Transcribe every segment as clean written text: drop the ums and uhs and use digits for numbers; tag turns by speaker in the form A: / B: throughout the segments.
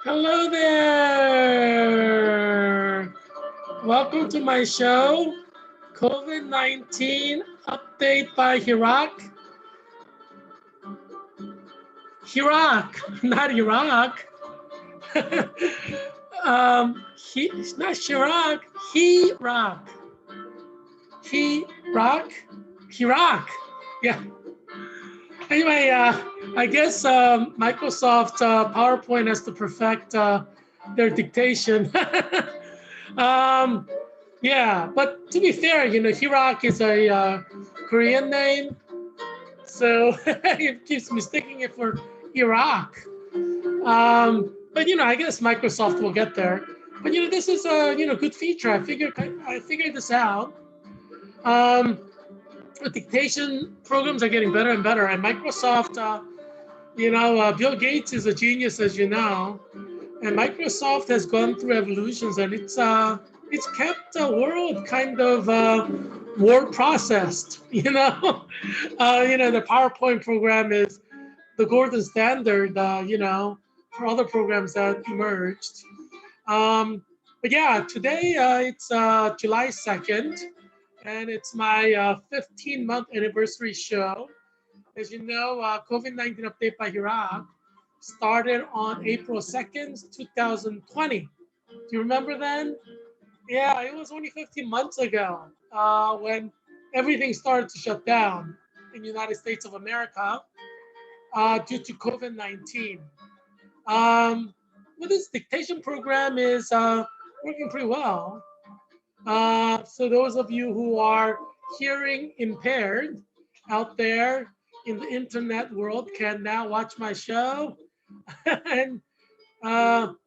A: Hello there. Welcome to my show, COVID-19 update by Herak. Herak, not Iraq. It's not Chirac. Herak. Herak. Herak. Yeah. Anyway, I guess Microsoft PowerPoint has to perfect their dictation. um, yeah, but to be fair, Herak is a Korean name, so it keeps mistaking it for Iraq. But I guess Microsoft will get there. But this is a good feature. I figured this out. Um, the dictation programs are getting better and better, and Microsoft, Bill Gates is a genius, as you know, and Microsoft has gone through evolutions, and it's kept the world kind of word processed. The PowerPoint program is the golden standard. For other programs that emerged. But yeah, today it's July 2nd, and it's my 15-month anniversary show. As you know, COVID-19 update by Herak started on April 2nd, 2020. Do you remember then? Yeah, it was only 15 months ago when everything started to shut down in the United States of America due to COVID-19. Well, this dictation program is working pretty well. So those of you who are hearing impaired out there in the internet world can now watch my show and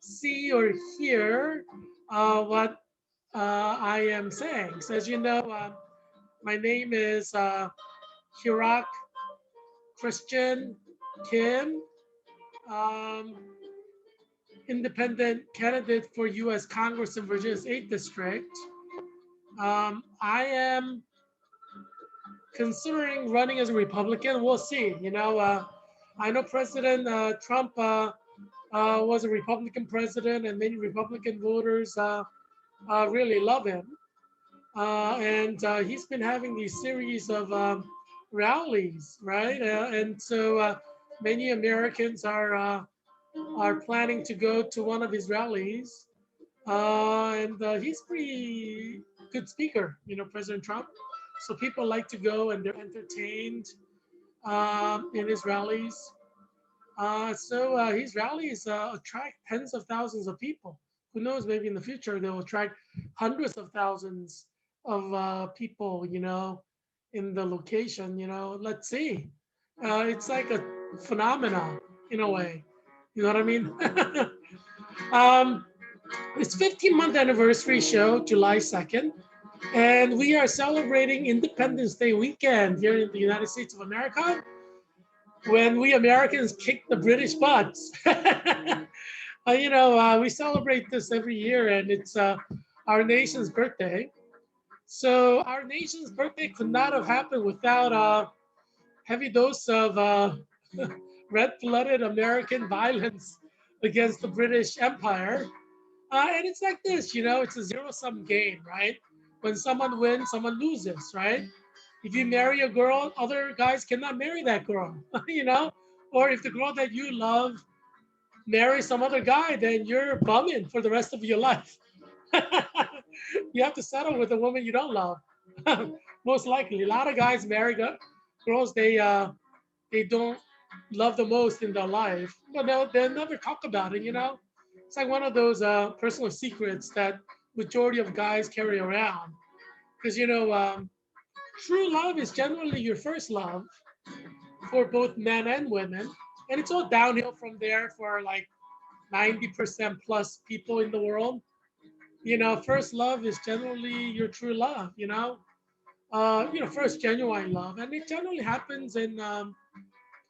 A: see or hear what I am saying. So as you know, my name is Herak Christian Kim, independent candidate for U.S. Congress in Virginia's 8th District. I am considering running as a Republican. We'll see. I know President Trump was a Republican president, and many Republican voters really love him. And he's been having these series of rallies, right? And so many Americans are planning to go to one of his rallies. And he's pretty good speaker, President Trump. So people like to go and they're entertained in his rallies. So his rallies attract tens of thousands of people. Who knows, maybe in the future they'll attract hundreds of thousands of people, in the location, let's see. It's like a phenomena in a way. You know what I mean? um, it's 15-month anniversary show, July 2nd, and we are celebrating Independence Day weekend here in the United States of America when we Americans kicked the British butts. We celebrate this every year, and it's our nation's birthday. So our nation's birthday could not have happened without a heavy dose of red-blooded American violence against the British Empire. And it's like this, it's a zero-sum game, right? When someone wins, someone loses, right? If you marry a girl, other guys cannot marry that girl, Or if the girl that you love marries some other guy, then you're bumming for the rest of your life. You have to settle with a woman you don't love. Most likely, a lot of guys marry girls they don't love the most in their life, but they'll never talk about it. It's like one of those personal secrets that majority of guys carry around, because true love is generally your first love for both men and women, and it's all downhill from there for like 90% plus people in the world. First love is generally your true love. First genuine love, and it generally happens in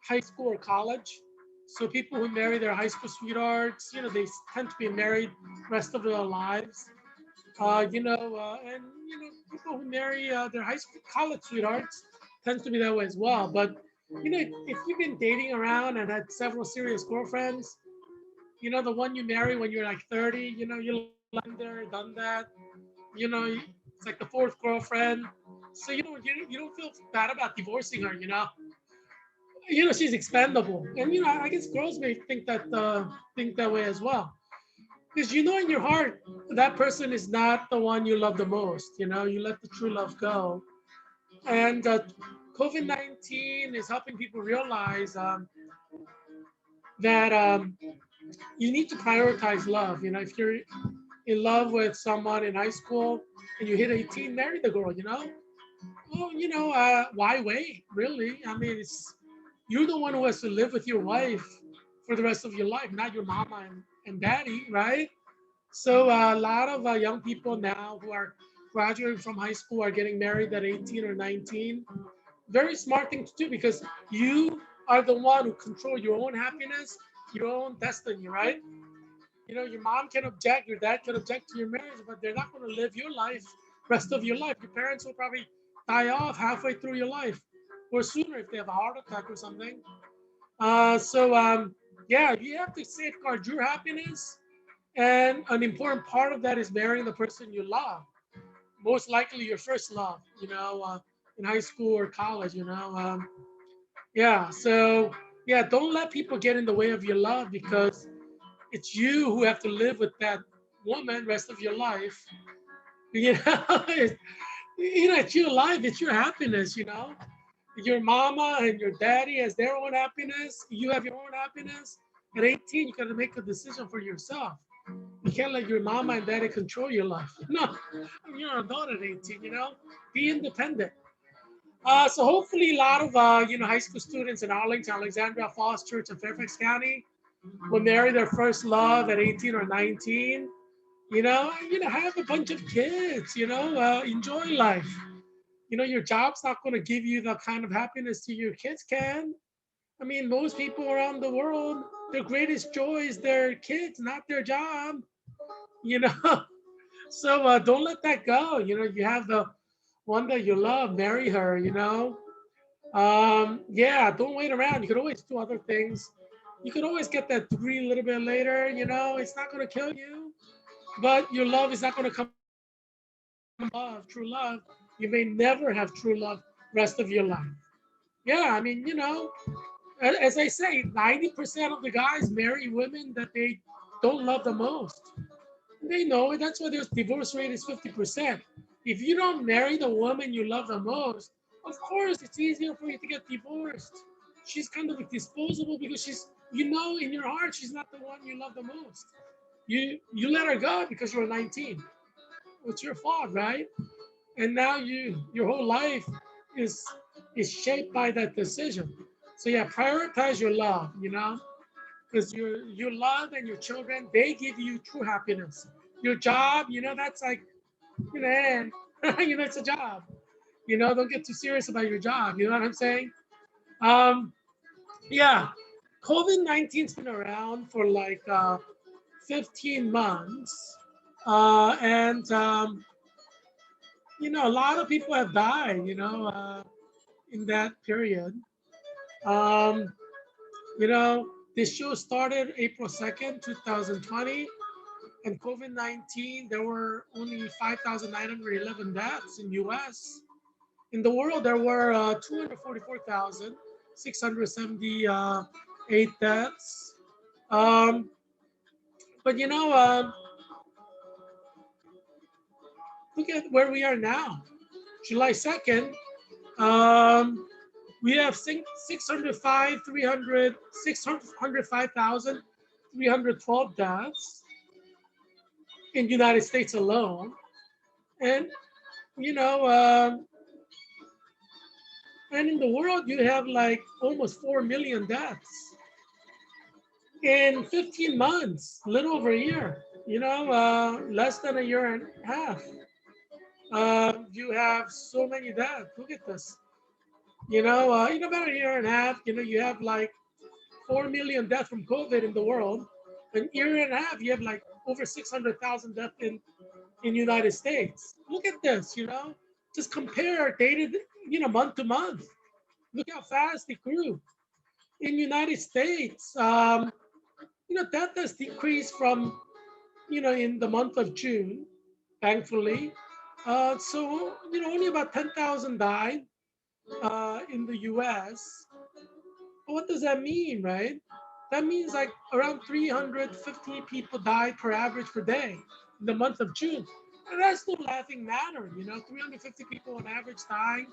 A: high school or college. So people who marry their high school sweethearts, they tend to be married rest of their lives. And people who marry their high school, college sweethearts tends to be that way as well. But if you've been dating around and had several serious girlfriends, You know, the one you marry when you're like 30, you know, you like there, done that. You know, it's like the fourth girlfriend. So you don't feel bad about divorcing her, you know. You know, she's expendable. And you know, I guess girls may think that way as well. Because you know in your heart that person is not the one you love the most. You know, you let the true love go. And COVID-19 is helping people realize that you need to prioritize love. You know, if you're in love with someone in high school and you hit 18, marry the girl, you know? Well, you know, why wait, really? I mean, you're the one who has to live with your wife for the rest of your life, not your mama and daddy, right? So a lot of young people now who are graduating from high school are getting married at 18 or 19. Very smart thing to do because you are the one who control your own happiness, your own destiny, right? You know, your mom can object, your dad can object to your marriage, but they're not going to live your life rest of your life. Your parents will probably die off halfway through your life or sooner if they have a heart attack or something. Yeah, you have to safeguard your happiness. And an important part of that is marrying the person you love. Most likely your first love, you know, in high school or college, you know. Yeah, so yeah, don't let people get in the way of your love because it's you who have to live with that woman rest of your life. You know, it's your life, it's your happiness, you know. Your mama and your daddy has their own happiness. You have your own happiness. At 18, you got to make a decision for yourself. You can't let your mama and daddy control your life. No, you're an adult at 18, you know. Be independent. So hopefully a lot of, high school students in Arlington, Alexandria, Falls Church, and Fairfax County will marry their first love at 18 or 19. Have a bunch of kids, enjoy life. You know, your job's not going to give you the kind of happiness that your kids can. I mean, most people around the world, their greatest joy is their kids, not their job, you know. So don't let that go. You know, you have the one that you love, marry her, you know. Yeah, don't wait around. You could always do other things. You could always get that degree a little bit later, you know, it's not going to kill you, but your love is not going to come love, true love. You may never have true love rest of your life. Yeah, I mean, as I say, 90% of the guys marry women that they don't love the most. They know it. That's why their divorce rate is 50%. If you don't marry the woman you love the most, of course it's easier for you to get divorced. She's kind of like disposable because in your heart, she's not the one you love the most. You let her go because you were 19. It's your fault, right? And now your whole life is is shaped by that decision. So yeah, prioritize your love, because your love and your children, they give you true happiness. Your job, that's like, and it's a job. Don't get too serious about your job. You know what I'm saying? Um, yeah, COVID-19's been around for like 15 months, and a lot of people have died. In that period. Um, this show started April 2nd, 2020, and COVID-19, there were only 5,911 deaths in US. In the world, there were 244,678 deaths. Um, but look at where we are now. July 2nd, we have 605,312 deaths in the United States alone. And, you know, um, and in the world, you have like almost 4 million deaths in 15 months, a little over a year, less than a year and a half. You have so many deaths. Look at this. In about a year and a half, you have like 4 million deaths from COVID in the world. An year and a half, you have like over 600,000 deaths in United States. Look at this, just compare dated, month to month. Look how fast it grew. In United States, death has decreased from, in the month of June, thankfully. So, only about 10,000 died in the US. What does that mean, right? That means like around 350 people die per average per day in the month of June. And that's no laughing matter, 350 people on average dying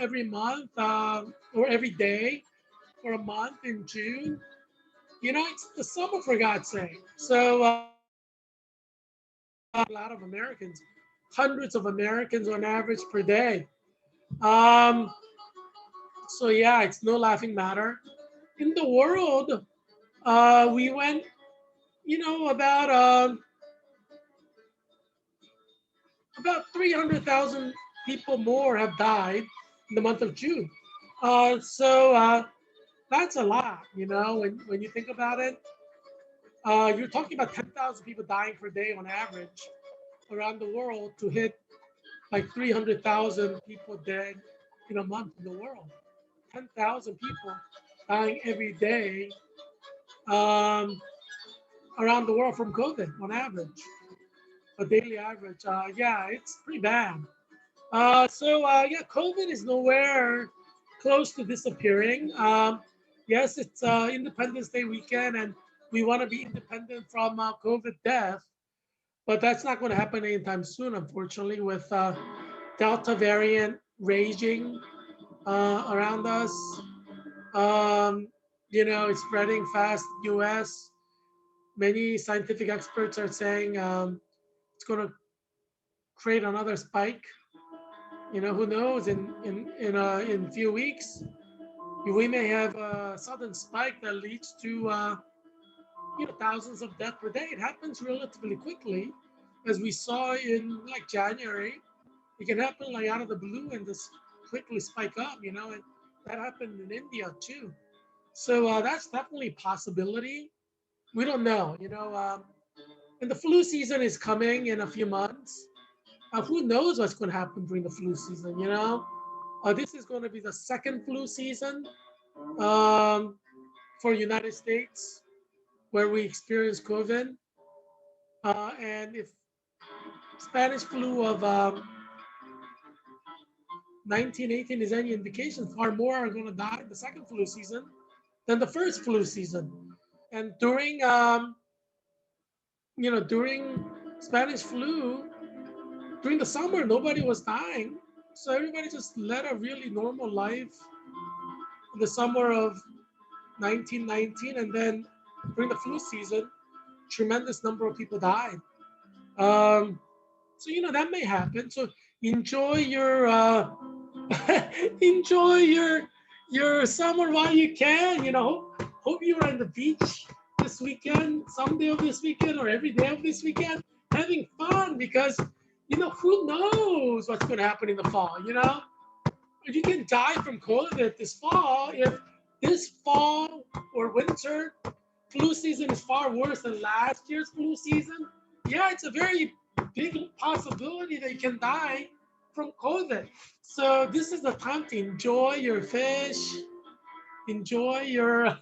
A: every month or every day for a month in June. It's the summer, for God's sake. So a lot of Americans, hundreds of Americans on average per day. Um, so yeah, it's no laughing matter. In the world, we went, about 300,000 people more have died in the month of June. So that's a lot, when you think about it. You're talking about 10,000 people dying per day on average around the world to hit like 300,000 people dead in a month in the world. 10,000 people dying every day um, around the world from COVID on average, a daily average. Yeah, it's pretty bad. So yeah, COVID is nowhere close to disappearing. Yes, it's Independence Day weekend, and we want to be independent from COVID death, but that's not going to happen anytime soon, unfortunately, with Delta variant raging around us. Um, it's spreading fast. U.S. Many scientific experts are saying it's going to create another spike. Who knows? In a few weeks, we may have a sudden spike that leads to thousands of deaths per day. It happens relatively quickly, as we saw in like January. It can happen like out of the blue and just quickly spike up. And that happened in India too. So that's definitely a possibility. We don't know. And the flu season is coming in a few months. Who knows what's going to happen during the flu season? This is going to be the second flu season um, for United States where we experience COVID. And if Spanish flu of 1918 is any indication, far more are going to die in the second flu season than the first flu season. And during Spanish flu, during the summer, nobody was dying. So everybody just led a really normal life in the summer of 1919. And then during the flu season, tremendous number of people died. So that may happen. So enjoy your enjoy your summer while you can. Hope you're on the beach this weekend, someday of this weekend, or every day of this weekend, having fun, because who knows what's going to happen in the fall. You can die from COVID this fall. If this fall or winter flu season is far worse than last year's flu season, yeah, it's a very big possibility that you can die from COVID. So this is the time to enjoy your fish, enjoy your,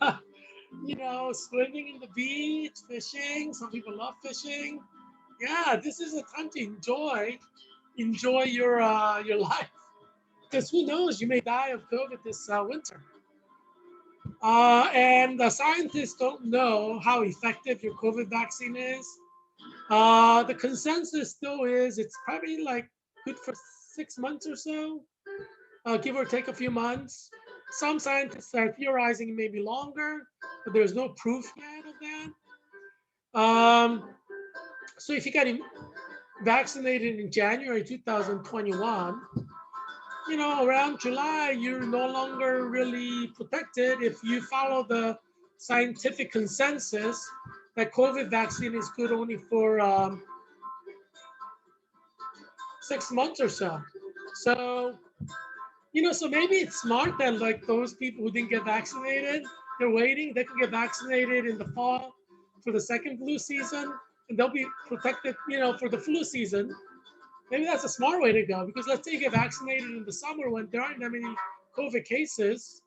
A: swimming in the beach, fishing. Some people love fishing. Yeah, this is the time to enjoy your life. Because who knows, you may die of COVID this winter. And the scientists don't know how effective your COVID vaccine is. The consensus still is it's probably like good for 6 months or so, give or take a few months. Some scientists are theorizing maybe longer, but there's no proof yet of that. So if you got vaccinated in January 2021, around July, you're no longer really protected if you follow the scientific consensus that COVID vaccine is good only for 6 months or so. So, so maybe it's smart that like those people who didn't get vaccinated, they're waiting, they can get vaccinated in the fall for the second flu season, and they'll be protected, for the flu season. Maybe that's a smart way to go, because let's say you get vaccinated in the summer when there aren't that many COVID cases,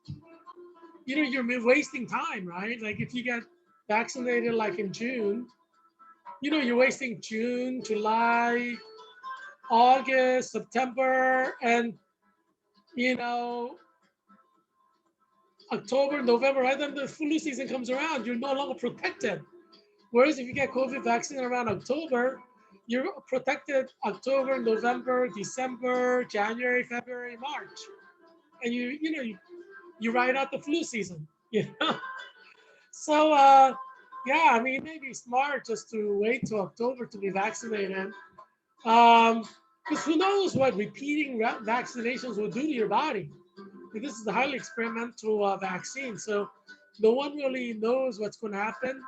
A: you're wasting time, right? Like if you get vaccinated like in June, you're wasting June, July, August, September, and you know, October, November, right then the flu season comes around, you're no longer protected. Whereas if you get COVID vaccine around October, you're protected October, November, December, January, February, March, and you ride out the flu season. So yeah, I mean, it may be smart just to wait till October to be vaccinated. Because who knows what repeating vaccinations will do to your body. This is a highly experimental vaccine, so no one really knows what's going to happen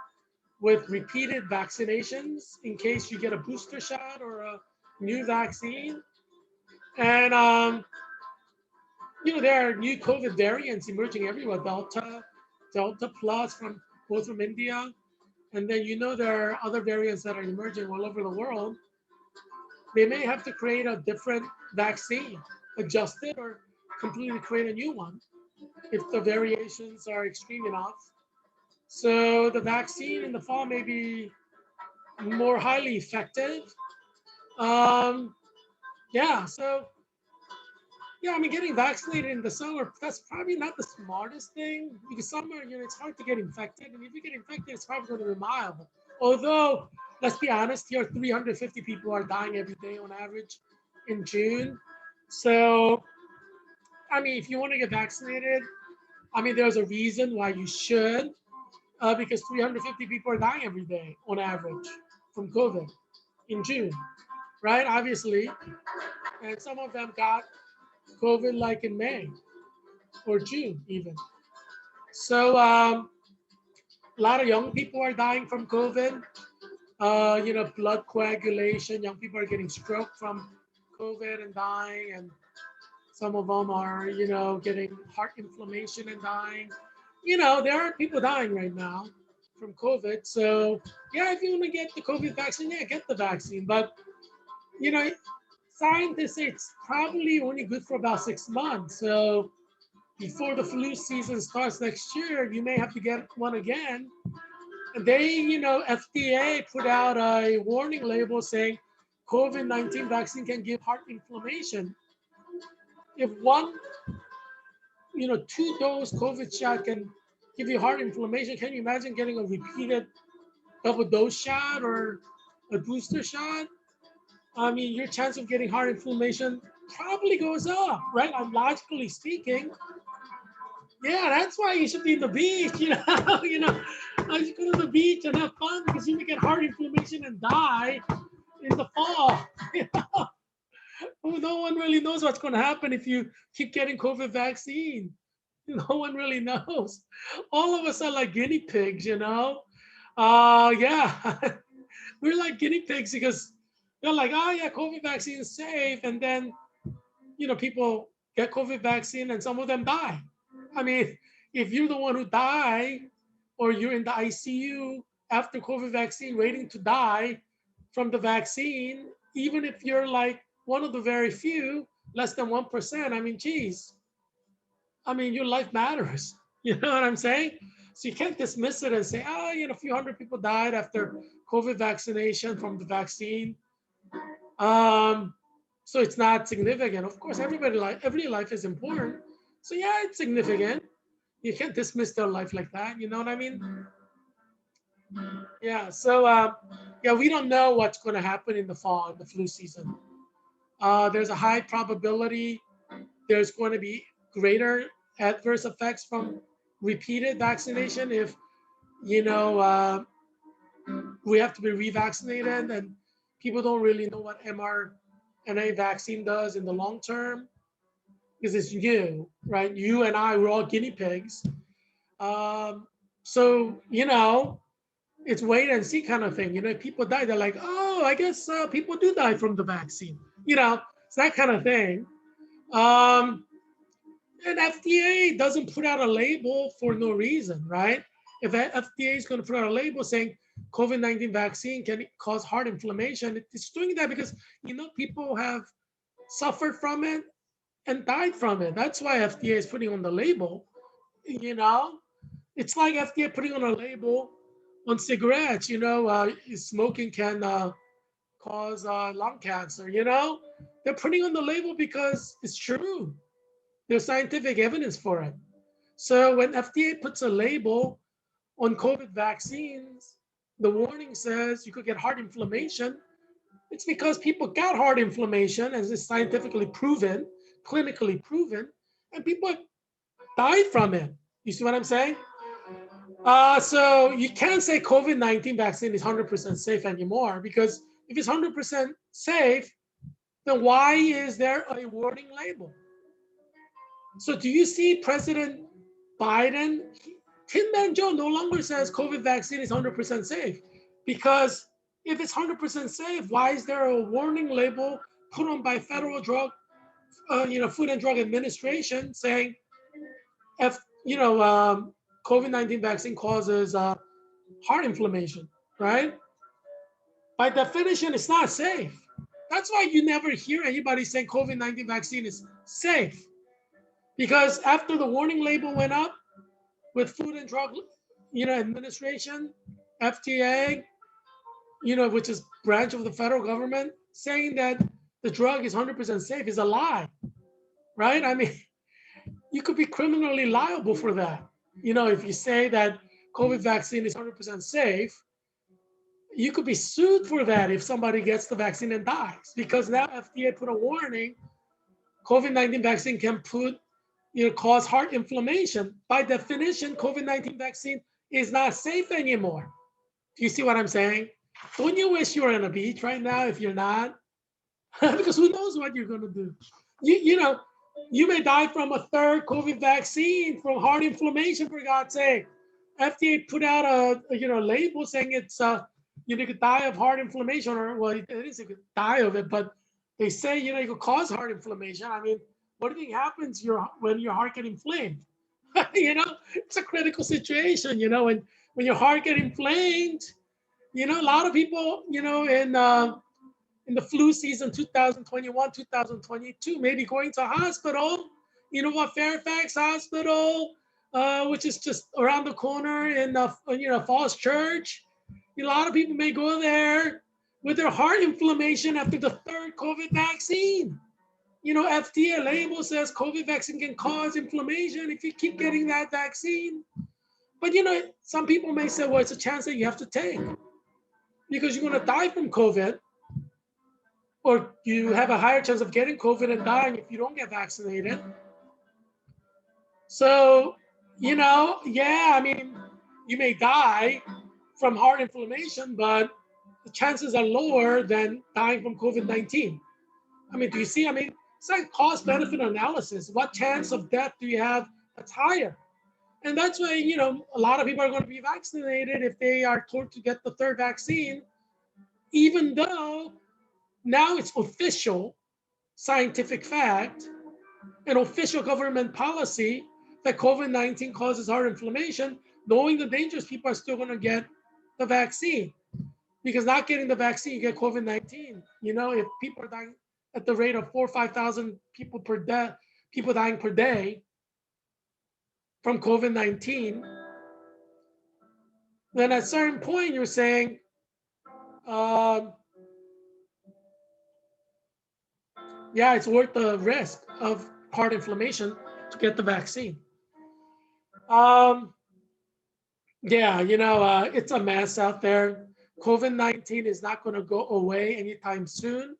A: with repeated vaccinations in case you get a booster shot or a new vaccine. And there are new COVID variants emerging everywhere. Delta plus from both from India, and then there are other variants that are emerging all over the world. They may have to create a different vaccine, adjust it, or completely create a new one if the variations are extreme enough. So the vaccine in the fall may be more highly effective. Um, yeah, so yeah, I mean, getting vaccinated in the summer, that's probably not the smartest thing because summer, it's hard to get infected. And if you get infected, it's probably going to be mild. Although, let's be honest here, 350 people are dying every day on average in June. So, I mean, if you want to get vaccinated, I mean, there's a reason why you should, because 350 people are dying every day on average from COVID in June, right? Obviously. And some of them got COVID like in May or June even. So a lot of young people are dying from COVID. Blood coagulation. Young people are getting stroke from COVID and dying, and some of them are, getting heart inflammation and dying. There are people dying right now from COVID. So yeah, if you want to get the COVID vaccine, yeah, get the vaccine. But you know, scientists say it's probably only good for about 6 months. So before the flu season starts next year, you may have to get one again. And they, FDA put out a warning label saying COVID-19 vaccine can give heart inflammation. If one, 2-dose COVID shot can give you heart inflammation, can you imagine getting a repeated double dose shot or a booster shot? I mean, your chance of getting heart inflammation probably goes up, right? Logically speaking. Yeah, that's why you should be in the beach, you should go to the beach and have fun because you may get heart inflammation and die in the fall. No one really knows what's going to happen if you keep getting COVID vaccine. No one really knows. All of us are like guinea pigs, yeah, we're like guinea pigs because they're like, oh yeah, COVID vaccine is safe, and then people get COVID vaccine and some of them die. I mean, if you're the one who die or you're in the ICU after COVID vaccine waiting to die from the vaccine, even if you're like one of the very few, less than 1%, I mean, geez, I mean, your life matters. You know what I'm saying? So you can't dismiss it and say, oh, a few hundred people died after COVID vaccination from the vaccine. So it's not significant. Of course, every life is important. So yeah, it's significant. You can't dismiss their life like that. You know what I mean? Yeah. So yeah, we don't know what's going to happen in the fall, in the flu season. There's a high probability there's going to be greater adverse effects from repeated vaccination if we have to be revaccinated, and people don't really know what mRNA vaccine does in the long term because it's new, right? You and I, we're all guinea pigs. So, it's wait and see kind of thing. If people die, they're like, oh, I guess people do die from the vaccine. It's that kind of thing. And FDA doesn't put out a label for no reason, right? If FDA is going to put out a label saying COVID-19 vaccine can cause heart inflammation, it's doing that because, people have suffered from it and died from it. That's why FDA is putting on the label. It's like FDA putting on a label on cigarettes, smoking can cause lung cancer, They're putting on the label because it's true. There's scientific evidence for it. So when FDA puts a label on COVID vaccines, the warning says you could get heart inflammation. It's because people got heart inflammation, as is scientifically proven, clinically proven, and people died from it. You see what I'm saying? So you can't say COVID-19 vaccine is 100% safe anymore, because if it's 100% safe, then why is there a warning label? So do you see President Biden? Tin Man Joe no longer says COVID vaccine is 100% safe, because if it's 100% safe, why is there a warning label put on by Federal Drug, Food and Drug Administration saying, COVID-19 vaccine causes heart inflammation, right? By definition, it's not safe. That's why you never hear anybody saying COVID-19 vaccine is safe, because after the warning label went up with Food and Drug, Administration, FDA, which is branch of the federal government, saying that the drug is 100% safe is a lie, right? I mean, you could be criminally liable for that. If you say that COVID vaccine is 100% safe, you could be sued for that if somebody gets the vaccine and dies, because now FDA put a warning, COVID-19 vaccine can cause heart inflammation. By definition, COVID-19 vaccine is not safe anymore. Do you see what I'm saying? Don't you wish you were on a beach right now if you're not? Because who knows what you're going to do? You may die from a third COVID vaccine from heart inflammation, for God's sake. FDA put out a label saying it's you could die of heart inflammation, or well, it is you could die of it, but they say you could cause heart inflammation. I mean, what do you think happens when your heart gets inflamed? It's a critical situation. When your heart gets inflamed, a lot of people, in the flu season 2021, 2022, maybe going to hospital, Fairfax Hospital, which is just around the corner in Falls Church. A lot of people may go there with their heart inflammation after the third COVID vaccine. FDA label says COVID vaccine can cause inflammation if you keep getting that vaccine. But some people may say, well, it's a chance that you have to take, because you're going to die from COVID, or you have a higher chance of getting COVID and dying if you don't get vaccinated. So, I mean, you may die from heart inflammation, but the chances are lower than dying from COVID-19. I mean, do you see? I mean, it's like cost-benefit analysis. What chance of death do you have that's higher? And that's why, a lot of people are going to be vaccinated if they are told to get the third vaccine, even though now it's official scientific fact and official government policy that COVID-19 causes heart inflammation. Knowing the dangers, people are still going to get the vaccine, because not getting the vaccine, you get COVID-19. If people are dying at the rate of 4,000 or 5,000 people per day, people dying per day from COVID-19, then at a certain point you're saying, yeah, it's worth the risk of heart inflammation to get the vaccine. It's a mess out there. COVID-19 is not going to go away anytime soon.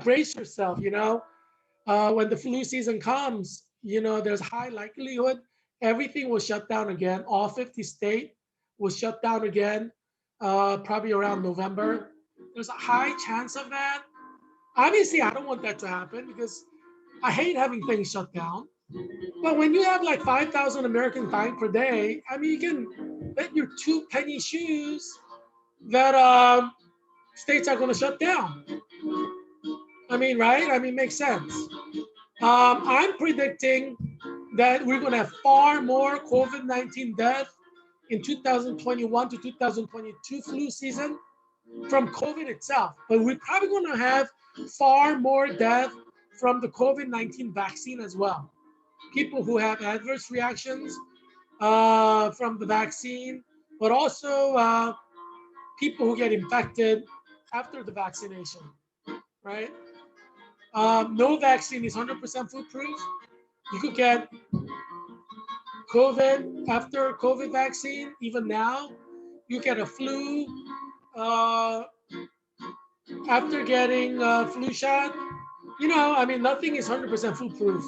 A: Brace yourself. When the flu season comes, there's high likelihood everything will shut down again. All 50 states will shut down again, probably around November. There's a high chance of that. Obviously, I don't want that to happen, because I hate having things shut down. But when you have like 5,000 Americans dying per day, I mean, you can bet your 2 penny shoes that states are going to shut down. I mean, right? I mean, makes sense. I'm predicting that we're going to have far more COVID-19 deaths in 2021 to 2022 flu season from COVID itself. But we're probably going to have far more death from the COVID-19 vaccine as well. people who have adverse reactions from the vaccine, but also people who get infected after the vaccination, right? No vaccine is 100% foolproof. You could get COVID after COVID vaccine. Even now, you get a flu after getting a flu shot. You know, I mean, nothing is 100% foolproof.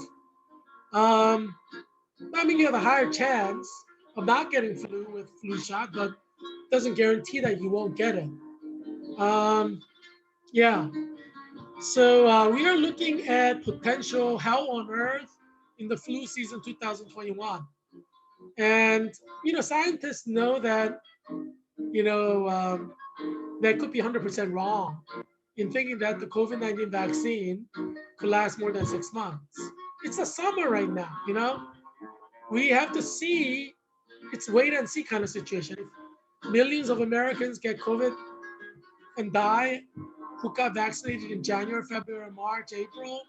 A: I mean, you have a higher chance of not getting flu with flu shot, but doesn't guarantee that you won't get it. Yeah. So we are looking at potential hell on earth in the flu season 2021. And, you know, scientists know that, you know, that could be 100% wrong in thinking that the COVID-19 vaccine could last more than 6 months. It's the summer right now, you know? We have to see, it's wait and see kind of situation. If millions of Americans get COVID and die who got vaccinated in January, February, March, April,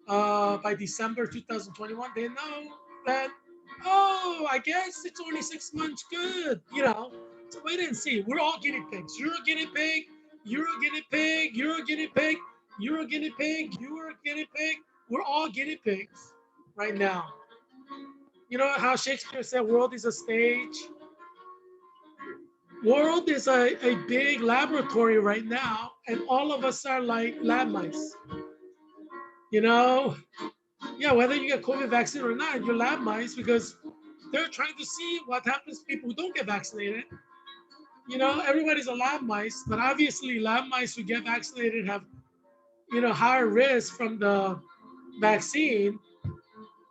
A: by December 2021, they know that, oh, I guess it's only 6 months good, you know? So wait and see. We're all guinea pigs. You're a guinea pig, you're a guinea pig, you're a guinea pig, you're a guinea pig, you're a guinea pig. We're all guinea pigs right now. You know how Shakespeare said world is a stage? World is a big laboratory right now, and all of us are like lab mice. You know, yeah, whether you get COVID vaccine or not, you're lab mice because they're trying to see what happens to people who don't get vaccinated. You know, everybody's a lab mice, but obviously lab mice who get vaccinated have, you know, higher risk from the vaccine.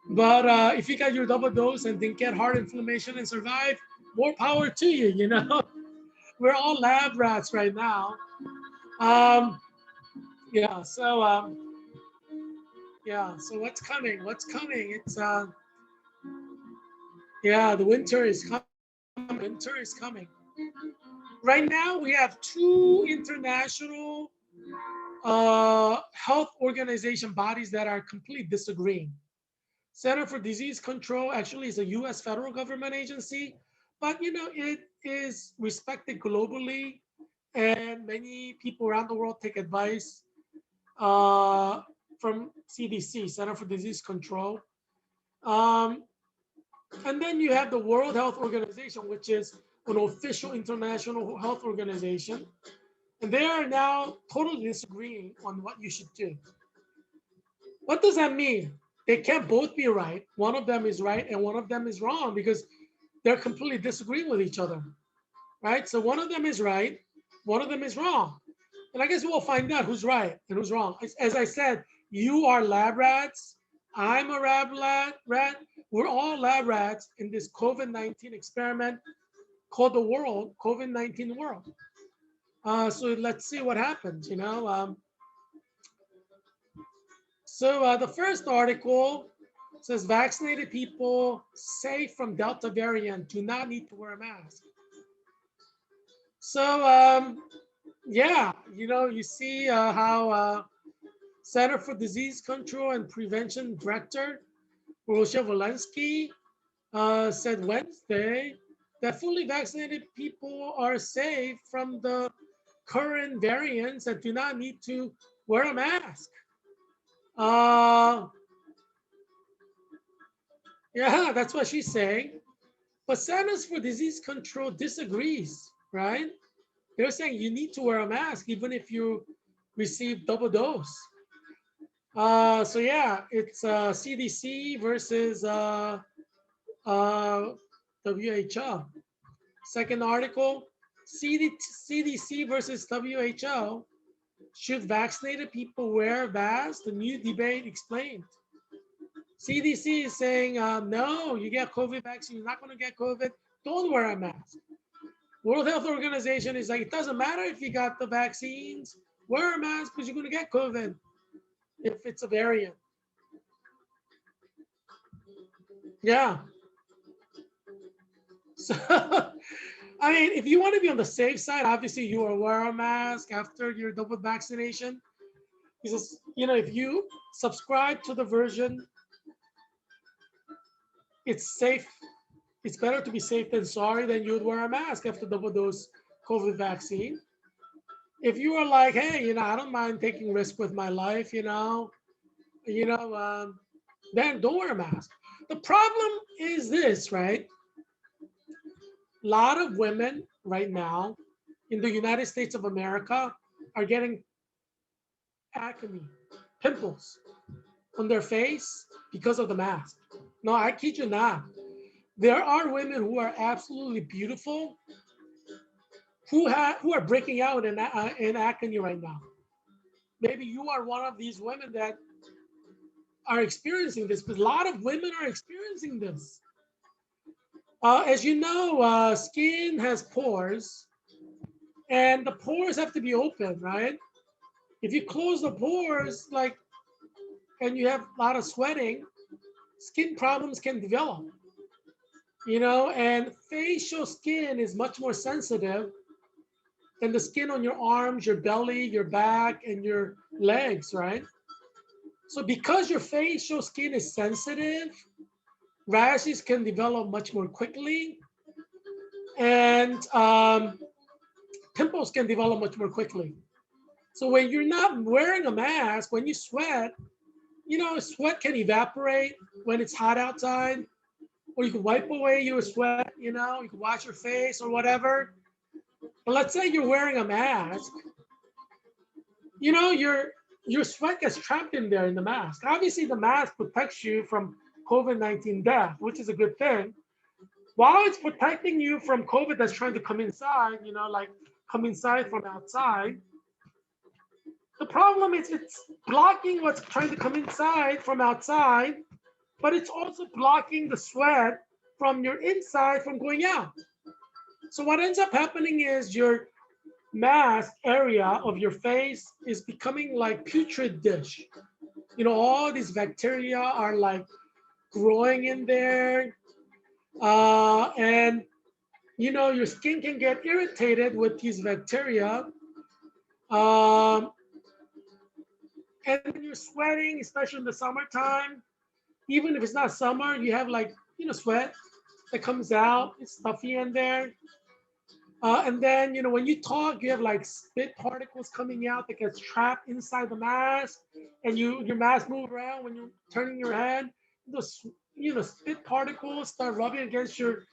A: But if you got your double dose and didn't get heart inflammation and survive, more power to you, you know? We're all lab rats right now. Yeah, so yeah, so what's coming? What's coming? It's yeah, the winter is coming. Winter is coming. Right now, we have two international health organization bodies that are completely disagreeing. Center for Disease Control actually is a U.S. federal government agency, but you know it is respected globally, and many people around the world take advice from CDC, Center for Disease Control. And then you have the World Health Organization, which is an official international health organization. And they are now totally disagreeing on what you should do. What does that mean? They can't both be right. One of them is right and one of them is wrong because they're completely disagreeing with each other, right? So one of them is right, one of them is wrong. And I guess we'll find out who's right and who's wrong. As I said, you are lab rats. I'm a rat. We're all lab rats in this COVID-19 experiment called the world, COVID-19 world. So let's see what happens, you know. So the first article says vaccinated people safe from Delta variant do not need to wear a mask. So yeah, you know, you see how Center for Disease Control and Prevention Director Rochelle Walensky said Wednesday that fully vaccinated people are safe from the current variants that do not need to wear a mask. Yeah, that's what she's saying. But Centers for Disease Control disagrees, right? They're saying you need to wear a mask even if you receive double dose. So yeah, it's CDC versus WHO. Second article, CDC versus WHO. Should vaccinated people wear masks? The new debate explained. CDC is saying, no, you get COVID vaccine, you're not going to get COVID, don't wear a mask. World Health Organization is like, it doesn't matter if you got the vaccines, wear a mask because you're going to get COVID if it's a variant. Yeah. So, I mean, if you want to be on the safe side, obviously you will wear a mask after your double vaccination. Because, you know, if you subscribe to the version it's safe. It's better to be safe than sorry. Than you would wear a mask after double dose COVID vaccine. If you are like, hey, I don't mind taking risk with my life, you know, um, then don't wear a mask. The problem is this, right? A lot of women right now in the United States of America are getting acne, pimples on their face because of the mask. No, I kid you not. There are women who are absolutely beautiful who are breaking out in acne right now. Maybe you are one of these women that are experiencing this, but a lot of women are experiencing this. As you know, skin has pores, and the pores have to be open, right? If you close the pores, and you have a lot of sweating, skin problems can develop. And facial skin is much more sensitive than the skin on your arms, your belly, your back, and your legs, right? So because your facial skin is sensitive, rashes can develop much more quickly, and pimples can develop much more quickly. So when you're not wearing a mask, when you sweat, sweat can evaporate when it's hot outside, or you can wipe away your sweat, you can wash your face or whatever. But let's say you're wearing a mask, your sweat gets trapped in there in the mask. Obviously, the mask protects you from COVID-19 death, which is a good thing. While it's protecting you from COVID that's trying to come inside, come inside from outside, the problem is it's blocking what's trying to come inside from outside, but it's also blocking the sweat from your inside from going out. So what ends up happening is your mask area of your face is becoming like putrid dish. All these bacteria are like growing in there. And your skin can get irritated with these bacteria. And when you're sweating, especially in the summertime, even if it's not summer, you have sweat that comes out. It's stuffy in there. And then, when you talk, you have spit particles coming out that gets trapped inside the mask, and your mask move around when you're turning your head. Those, spit particles start rubbing against your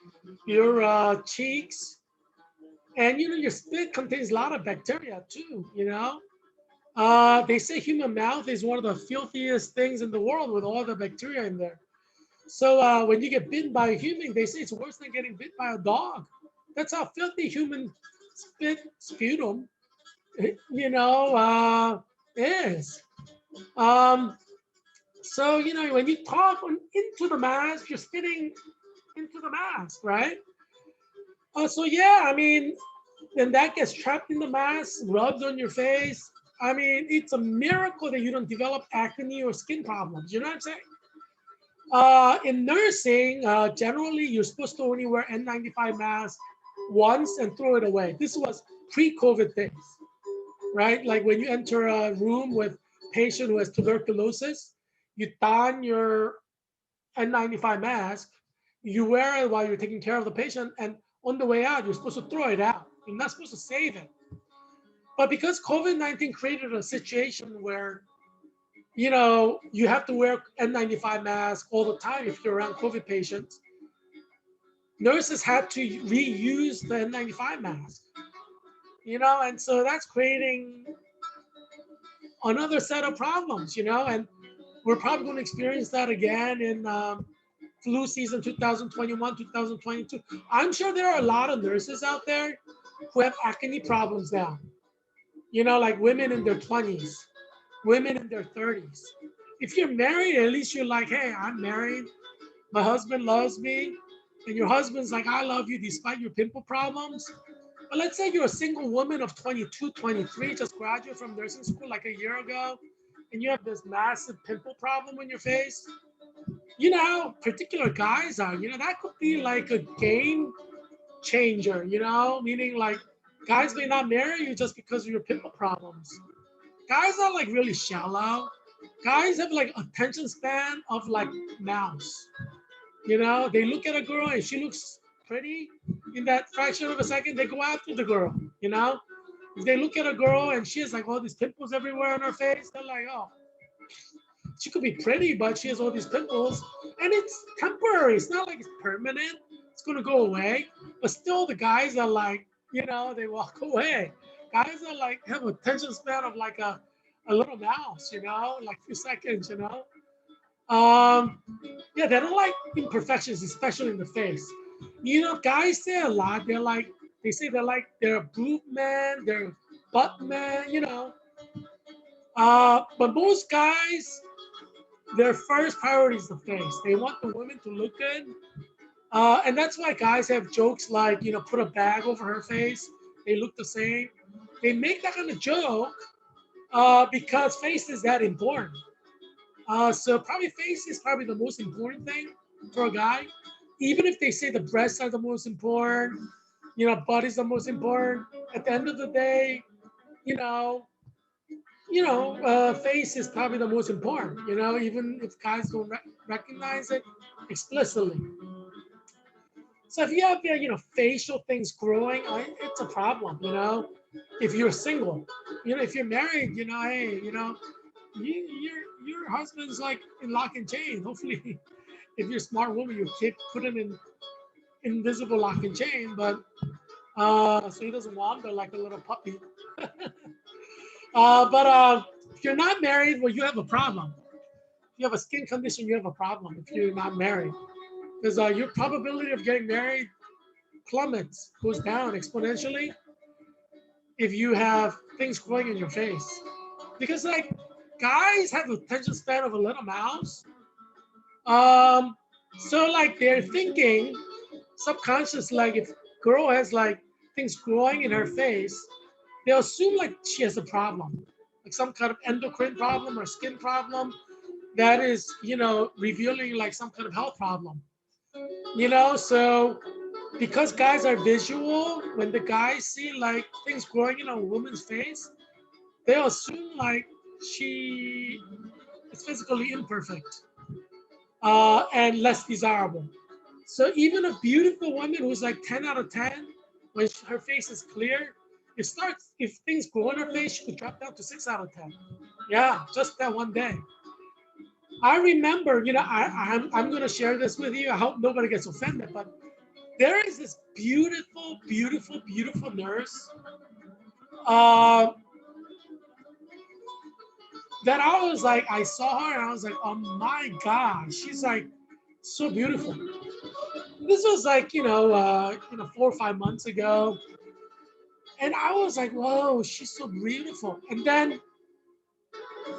A: cheeks, and your spit contains a lot of bacteria too. They say human mouth is one of the filthiest things in the world with all the bacteria in there. So when you get bitten by a human, they say it's worse than getting bit by a dog. That's how filthy human sputum, is. So, when you talk into the mask, you're spitting into the mask, right? So, yeah, I mean, then that gets trapped in the mask, rubs on your face. I mean, it's a miracle that you don't develop acne or skin problems. You know what I'm saying? In nursing, generally, you're supposed to only wear N95 mask once and throw it away. This was pre-COVID days, right? Like when you enter a room with a patient who has tuberculosis, you don your N95 mask, you wear it while you're taking care of the patient, and on the way out, you're supposed to throw it out. You're not supposed to save it. But because COVID-19 created a situation where, you have to wear N95 mask all the time if you're around COVID patients, nurses had to reuse the N95 mask, and so that's creating another set of problems, and we're probably going to experience that again in flu season 2021, 2022. I'm sure there are a lot of nurses out there who have acne problems now, like women in their 20s, women in their 30s. If you're married, at least you're like, hey, I'm married, my husband loves me, and your husband's like, I love you despite your pimple problems. But let's say you're a single woman of 22, 23, just graduated from nursing school like a year ago, and you have this massive pimple problem in your face. You know how particular guys are, that could be like a game changer, meaning like guys may not marry you just because of your pimple problems. Guys are like really shallow. Guys have like attention span of like mouse. You know, they look at a girl and she looks pretty in that fraction of a second, they go after the girl, you know? If they look at a girl and she has like all these pimples everywhere on her face, they're like, oh, she could be pretty, but she has all these pimples and it's temporary. It's not like it's permanent. It's going to go away. But still, the guys are like, you know, they walk away. Guys are like, have a attention span of like a little mouse, you know, like a few seconds, you know. Um, yeah, they don't like imperfections, especially in the face. You know, guys say a lot. They're like, they say they're a boob man, they're a butt man, you know. But most guys, their first priority is the face. They want the women to look good. And that's why guys have jokes like, you know, put a bag over her face. They look the same. They make that kind of joke because face is that important. So probably face is probably the most important thing for a guy. Even if they say the breasts are the most important, you know, butt is the most important. At the end of the day, you know, face is probably the most important. You know, even if guys don't recognize it explicitly. So if you have you know facial things growing, it's a problem. You know, if you're single, you know, if you're married, you know, hey, you know, your husband's like in lock and chain. Hopefully, if you're a smart woman, you keep put him in invisible lock and chain, but so he doesn't wander like a little puppy. But if you're not married, well, you have a problem. If you have a skin condition, you have a problem. If you're not married, because your probability of getting married plummets, goes down exponentially if you have things growing in your face. Because like guys have the attention span of a little mouse. Um, so like they're thinking subconscious, like if girl has like things growing in her face, they'll assume like she has a problem, like some kind of endocrine problem or skin problem that is, you know, revealing like some kind of health problem. You know, so because guys are visual, when the guys see like things growing in a woman's face, they assume like she is physically imperfect and less desirable. So even a beautiful woman who's like 10 out of 10, when her face is clear, if things grow in her face, she could drop down to 6 out of 10. Yeah, just that one day. I remember, you know, I'm going to share this with you. I hope nobody gets offended, but there is this beautiful, beautiful, beautiful nurse uh, that I was like, I saw her and I was like, oh my God, she's like so beautiful. This was like, 4 or 5 months ago. And I was like, whoa, she's so beautiful. And then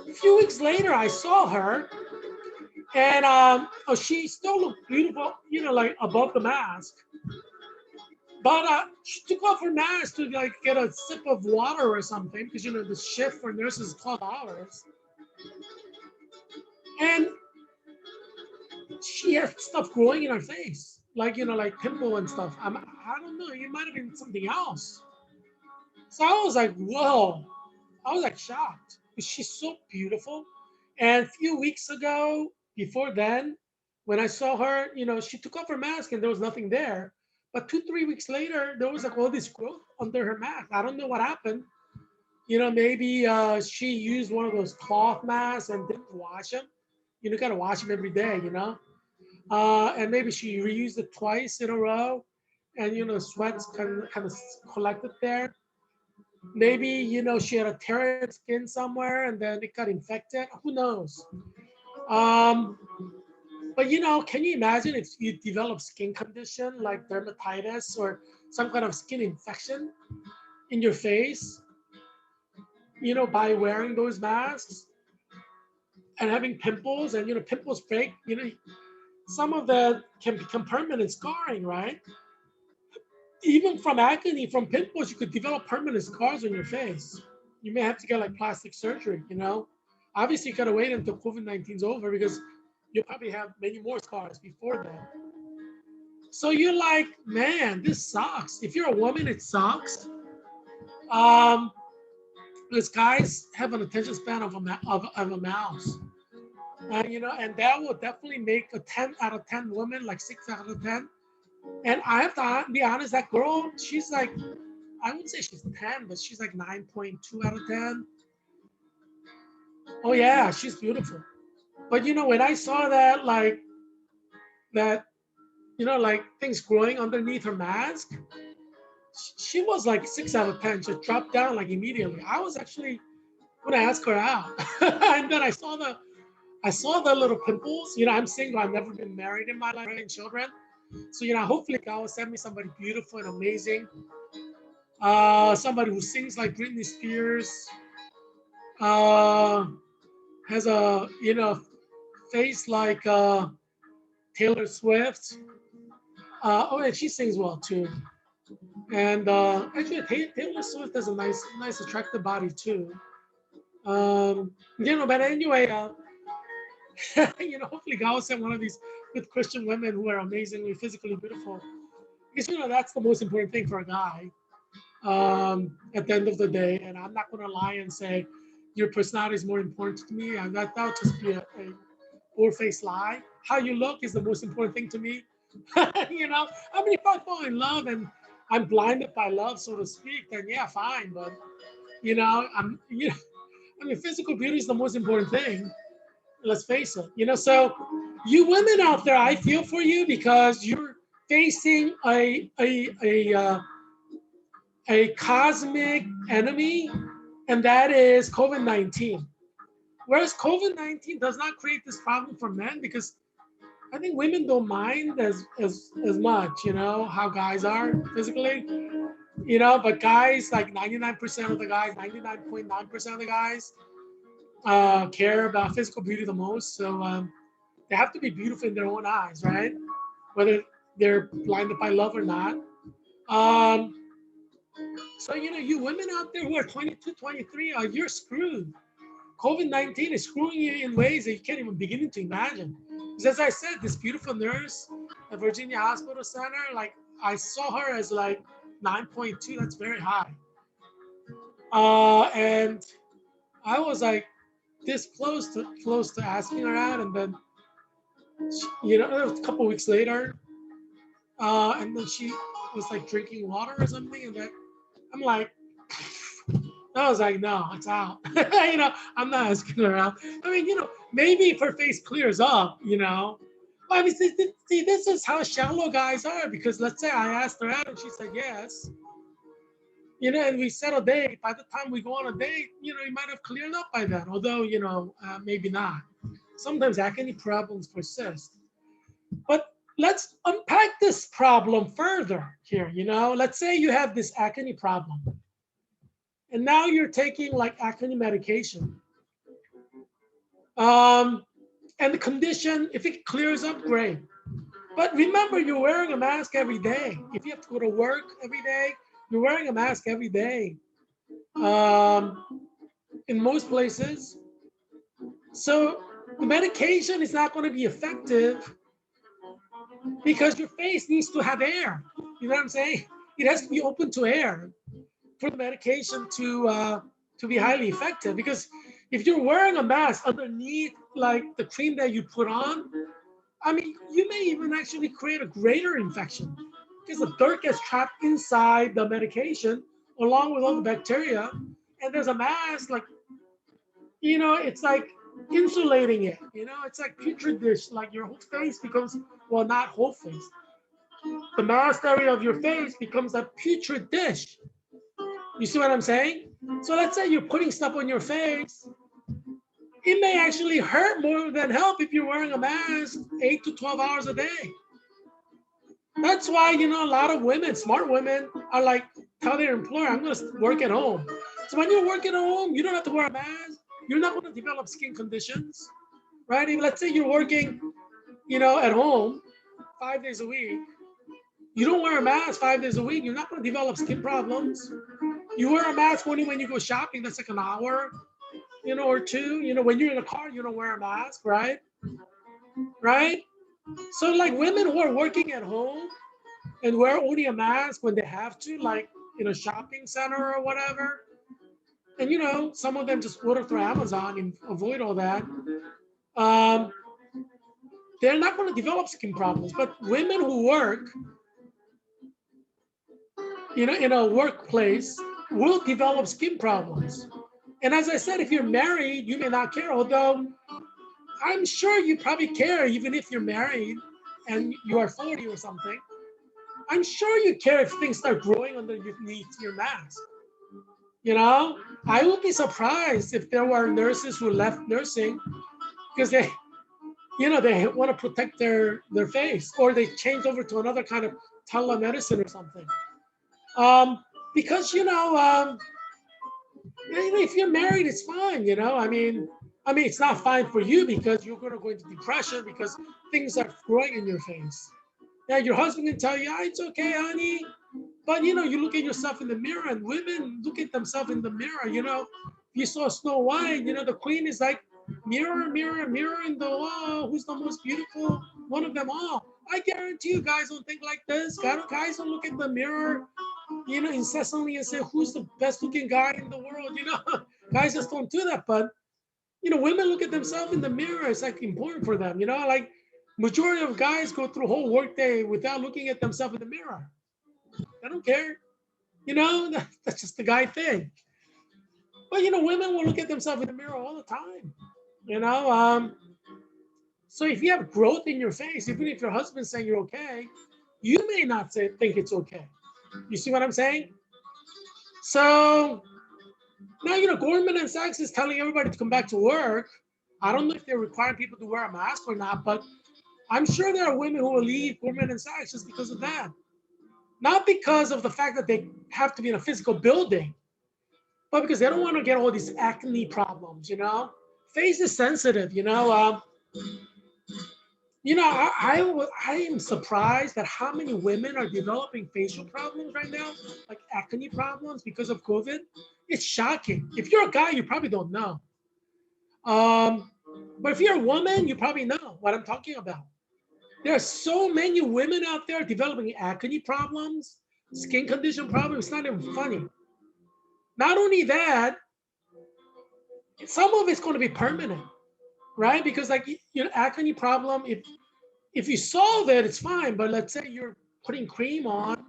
A: a few weeks later, I saw her and she still looked beautiful, you know, like above the mask. But she took off her mask to like get a sip of water or something because, you know, the shift for nurses is 12 hours. And she had stuff growing in her face, like, you know, like pimple and stuff. I don't know, it might have been something else. So I was like, whoa, I was like shocked. She's so beautiful. And a few weeks ago, before then, when I saw her, you know, she took off her mask and there was nothing there. But 2, 3 weeks later, there was like all this growth under her mask. I don't know what happened. You know, maybe she used one of those cloth masks and didn't wash them. You know, gotta wash them every day, you know. And maybe she reused it twice in a row, and you know, sweat's kind of collected there. Maybe you know she had a tear in skin somewhere, and then it got infected. Who knows? Um, but you know, can you imagine if you develop skin condition like dermatitis or some kind of skin infection in your face? You know, by wearing those masks and having pimples, and you know, pimples break. You know, some of that can become permanent scarring, right? Even from acne, from pimples, you could develop permanent scars on your face. You may have to get like plastic surgery, you know? Obviously, you gotta wait until COVID-19 is over because you'll probably have many more scars before then. So you're like, man, this sucks. If you're a woman, it sucks. Um, because guys have an attention span of a mouse. You know, and that will definitely make a 10 out of 10 woman, like 6 out of 10. And I have to be honest, that girl, she's like, I wouldn't say she's 10, but she's like 9.2 out of 10. Oh yeah, she's beautiful. But you know, when I saw that, like that, you know, like things growing underneath her mask, she was like 6 out of 10. Just dropped down like immediately. I was actually gonna ask her out, and then I saw the little pimples. You know, I'm single. I've never been married in my life, and children. So you know, hopefully God will send me somebody beautiful and amazing. Somebody who sings like Britney Spears, uh, has a, you know, face like Taylor Swift. Oh, and she sings well too. And actually, Taylor Swift has a nice, attractive body too. You know, but anyway, you know, hopefully God will send one of these good Christian women who are amazingly physically beautiful. Because you know that's the most important thing for a guy. At the end of the day, and I'm not going to lie and say your personality is more important to me. And that would just be a four-faced lie. How you look is the most important thing to me. You know, I mean, if I fall in love and I'm blinded by love, so to speak, then yeah, fine. But you know, you know, I mean, physical beauty is the most important thing. Let's face it. You know, so you women out there, I feel for you because you're facing a cosmic enemy, and that is COVID-19. Whereas COVID-19 does not create this problem for men because I think women don't mind as much, you know, how guys are physically, you know, but guys, like 99% of the guys, 99.9% of the guys care about physical beauty the most. So they have to be beautiful in their own eyes, right? Whether they're blinded by love or not. Um, so, you know, you women out there who are 22, 23, you're screwed. COVID-19 is screwing you in ways that you can't even begin to imagine. Because as I said, this beautiful nurse at Virginia Hospital Center, like I saw her as like 9.2, that's very high. And I was like this close to asking her out, and then you know, a couple weeks later, and then she was like drinking water or something, and then I'm like, I was like, no, it's out. You know, I'm not asking her out. I mean, you know, maybe if her face clears up, you know. I mean, see, this is how shallow guys are because let's say I asked her out and she said yes, you know, and we set a date. By the time we go on a date, you know, it might have cleared up by then, although, you know, maybe not. Sometimes acne problems persist. But let's unpack this problem further here, you know. Let's say you have this acne problem and now you're taking like acne medication. Um, and the condition, if it clears up, great. But remember, you're wearing a mask every day. If you have to go to work every day, you're wearing a mask every day in most places. So the medication is not going to be effective because your face needs to have air. You know what I'm saying? It has to be open to air for the medication to be highly effective. Because if you're wearing a mask underneath like the cream that you put on, I mean, you may even actually create a greater infection because the dirt gets trapped inside the medication along with all the bacteria. And there's a mask, like, you know, it's like insulating it. You know, it's like petri dish, like your whole face becomes, well, not whole face. The masked area of your face becomes a petri dish. You see what I'm saying? So let's say you're putting stuff on your face. It may actually hurt more than help if you're wearing a mask 8 to 12 hours a day. That's why, you know, a lot of women, smart women, are like, tell their employer, I'm going to work at home. So when you're working at home, you don't have to wear a mask. You're not going to develop skin conditions, right? If, let's say you're working, you know, at home 5 days a week. You don't wear a mask 5 days a week. You're not going to develop skin problems. You wear a mask only when you go shopping. That's like an hour, you know, or two. You know, when you're in a car, you don't wear a mask, right? Right? So like women who are working at home and wear only a mask when they have to, like in a shopping center or whatever. And you know, some of them just order through Amazon and avoid all that. they're not going to develop skin problems. But women who work, in a workplace will develop skin problems. And as I said, if you're married, you may not care, although I'm sure you probably care even if you're married and you are 40 or something. I'm sure you care if things start growing underneath your mask. I would be surprised if there were nurses who left nursing because they want to protect their face, or they change over to another kind of telemedicine or something. Because if you're married, it's fine. I mean, it's not fine for you because you're going to go into depression because things are growing in your face. Yeah, your husband can tell you, it's okay, honey. But you look at yourself in the mirror, and women look at themselves in the mirror. You saw Snow White. The queen is like, mirror, mirror, mirror in the wall. Who's the most beautiful one of them all? I guarantee you guys don't think like this. Guys don't look at the mirror, incessantly and say, who's the best looking guy in the world? Guys just don't do that. But, women look at themselves in the mirror. It's like important for them, like majority of guys go through a whole workday without looking at themselves in the mirror. I don't care. That's just the guy thing. But, women will look at themselves in the mirror all the time, So if you have growth in your face, even if your husband's saying you're okay, you may not think it's okay. You see what I'm saying? So now, Goldman Sachs is telling everybody to come back to work. I don't know if they're requiring people to wear a mask or not, but I'm sure there are women who will leave Goldman Sachs just because of that. Not because of the fact that they have to be in a physical building, but because they don't want to get all these acne problems, Face is sensitive, I am surprised at how many women are developing facial problems right now, like acne problems because of COVID. It's shocking. If you're a guy, you probably don't know. But if you're a woman, you probably know what I'm talking about. There are so many women out there developing acne problems, skin condition problems. It's not even funny. Not only that, some of it's going to be permanent, right? Because acne problem, if you solve it, it's fine. But let's say you're putting cream on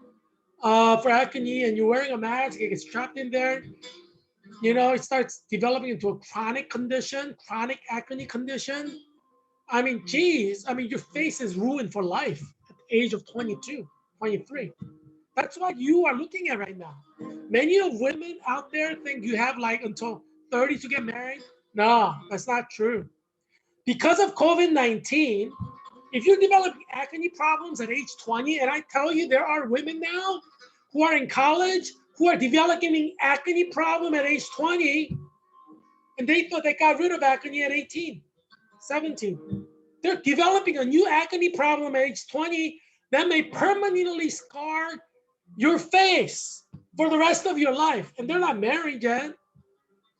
A: for acne and you're wearing a mask, it gets trapped in there. It starts developing into a chronic condition, chronic acne condition. I mean, geez, your face is ruined for life at the age of 22, 23. That's what you are looking at right now. Many of women out there think you have until 30 to get married. No, that's not true. Because of COVID-19, if you're developing acne problems at age 20, and I tell you there are women now who are in college who are developing acne problem at age 20, and they thought they got rid of acne at 18, 17. They're developing a new acne problem at age 20 that may permanently scar your face for the rest of your life. And they're not married yet.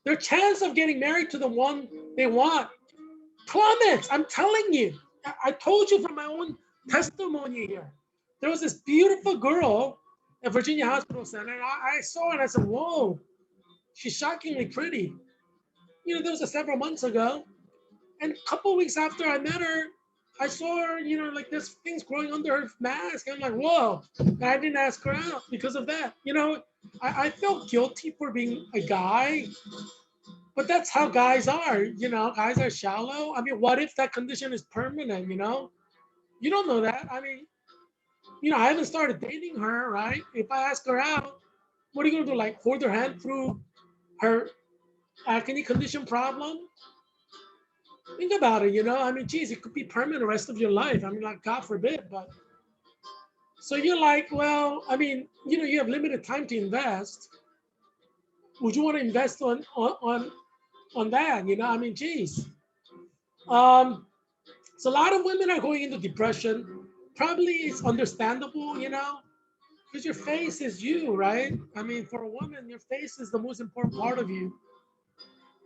A: Their chance of getting married to the one they want plummets. I'm telling you. I told you from my own testimony here. There was this beautiful girl at Virginia Hospital Center, and I saw her and I said, whoa, she's shockingly pretty. There was several months ago. And a couple of weeks after I met her, I saw her, there's things growing under her mask. I'm like, whoa, and I didn't ask her out because of that. I felt guilty for being a guy, but that's how guys are. Guys are shallow. What if that condition is permanent, You don't know that. I haven't started dating her, right? If I ask her out, what are you going to do? Hold her hand through her acne condition problem? Think about it, geez, it could be permanent the rest of your life. God forbid, but. So you're like, well, you have limited time to invest. Would you want to invest on that? Geez. So a lot of women are going into depression. Probably it's understandable, because your face is you, right? For a woman, your face is the most important part of you.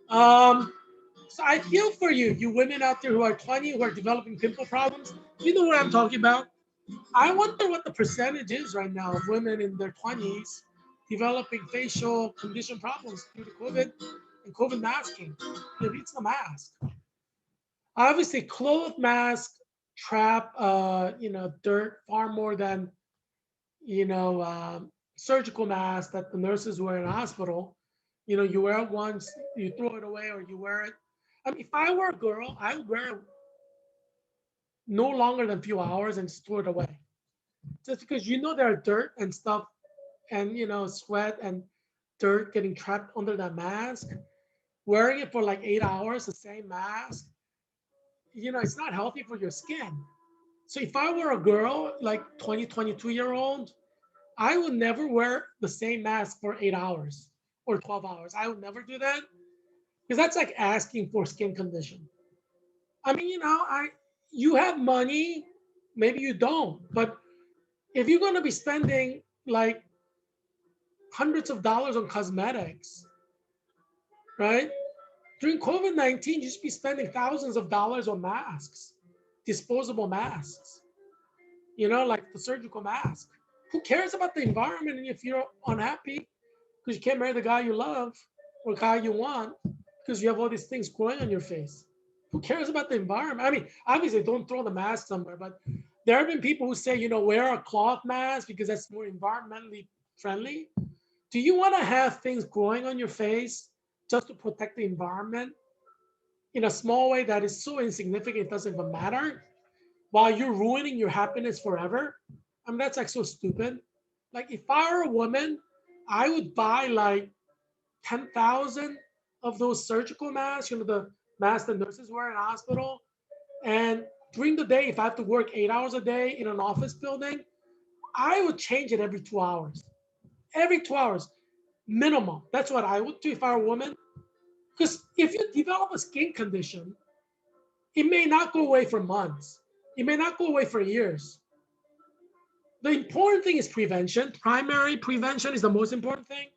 A: So I feel for you, you women out there who are 20, who are developing pimple problems. You know what I'm talking about. I wonder what the percentage is right now of women in their 20s developing facial condition problems due to COVID and COVID masking. Maybe it's the mask. Obviously, cloth masks trap, dirt far more than, surgical masks that the nurses wear in a hospital. You wear it once, you throw it away, or you wear it. I mean, if I were a girl, I would wear it no longer than a few hours and just throw it away. Just because there are dirt and stuff and, sweat and dirt getting trapped under that mask. Wearing it for like 8 hours, the same mask, it's not healthy for your skin. So if I were a girl, like 20, 22-year-old, I would never wear the same mask for 8 hours or 12 hours. I would never do that because that's like asking for skin condition. I mean, you have money, maybe you don't, but if you're going to be spending like hundreds of dollars on cosmetics, right? During COVID-19, you should be spending thousands of dollars on masks, disposable masks, like the surgical mask. Who cares about the environment? And if you're unhappy because you can't marry the guy you love or guy you want because you have all these things growing on your face, who cares about the environment? I mean, obviously, don't throw the mask somewhere, but there have been people who say, wear a cloth mask because that's more environmentally friendly. Do you want to have things growing on your face just to protect the environment in a small way that is so insignificant it doesn't even matter, while you're ruining your happiness forever? I mean, that's like so stupid. Like if I were a woman, I would buy like 10,000 of those surgical masks, the masks that nurses wear in a hospital. And during the day, if I have to work 8 hours a day in an office building, I would change it every 2 hours. Every 2 hours, minimum. That's what I would do if I were a woman. Because if you develop a skin condition, it may not go away for months. It may not go away for years. The important thing is prevention. Primary prevention is the most important thing.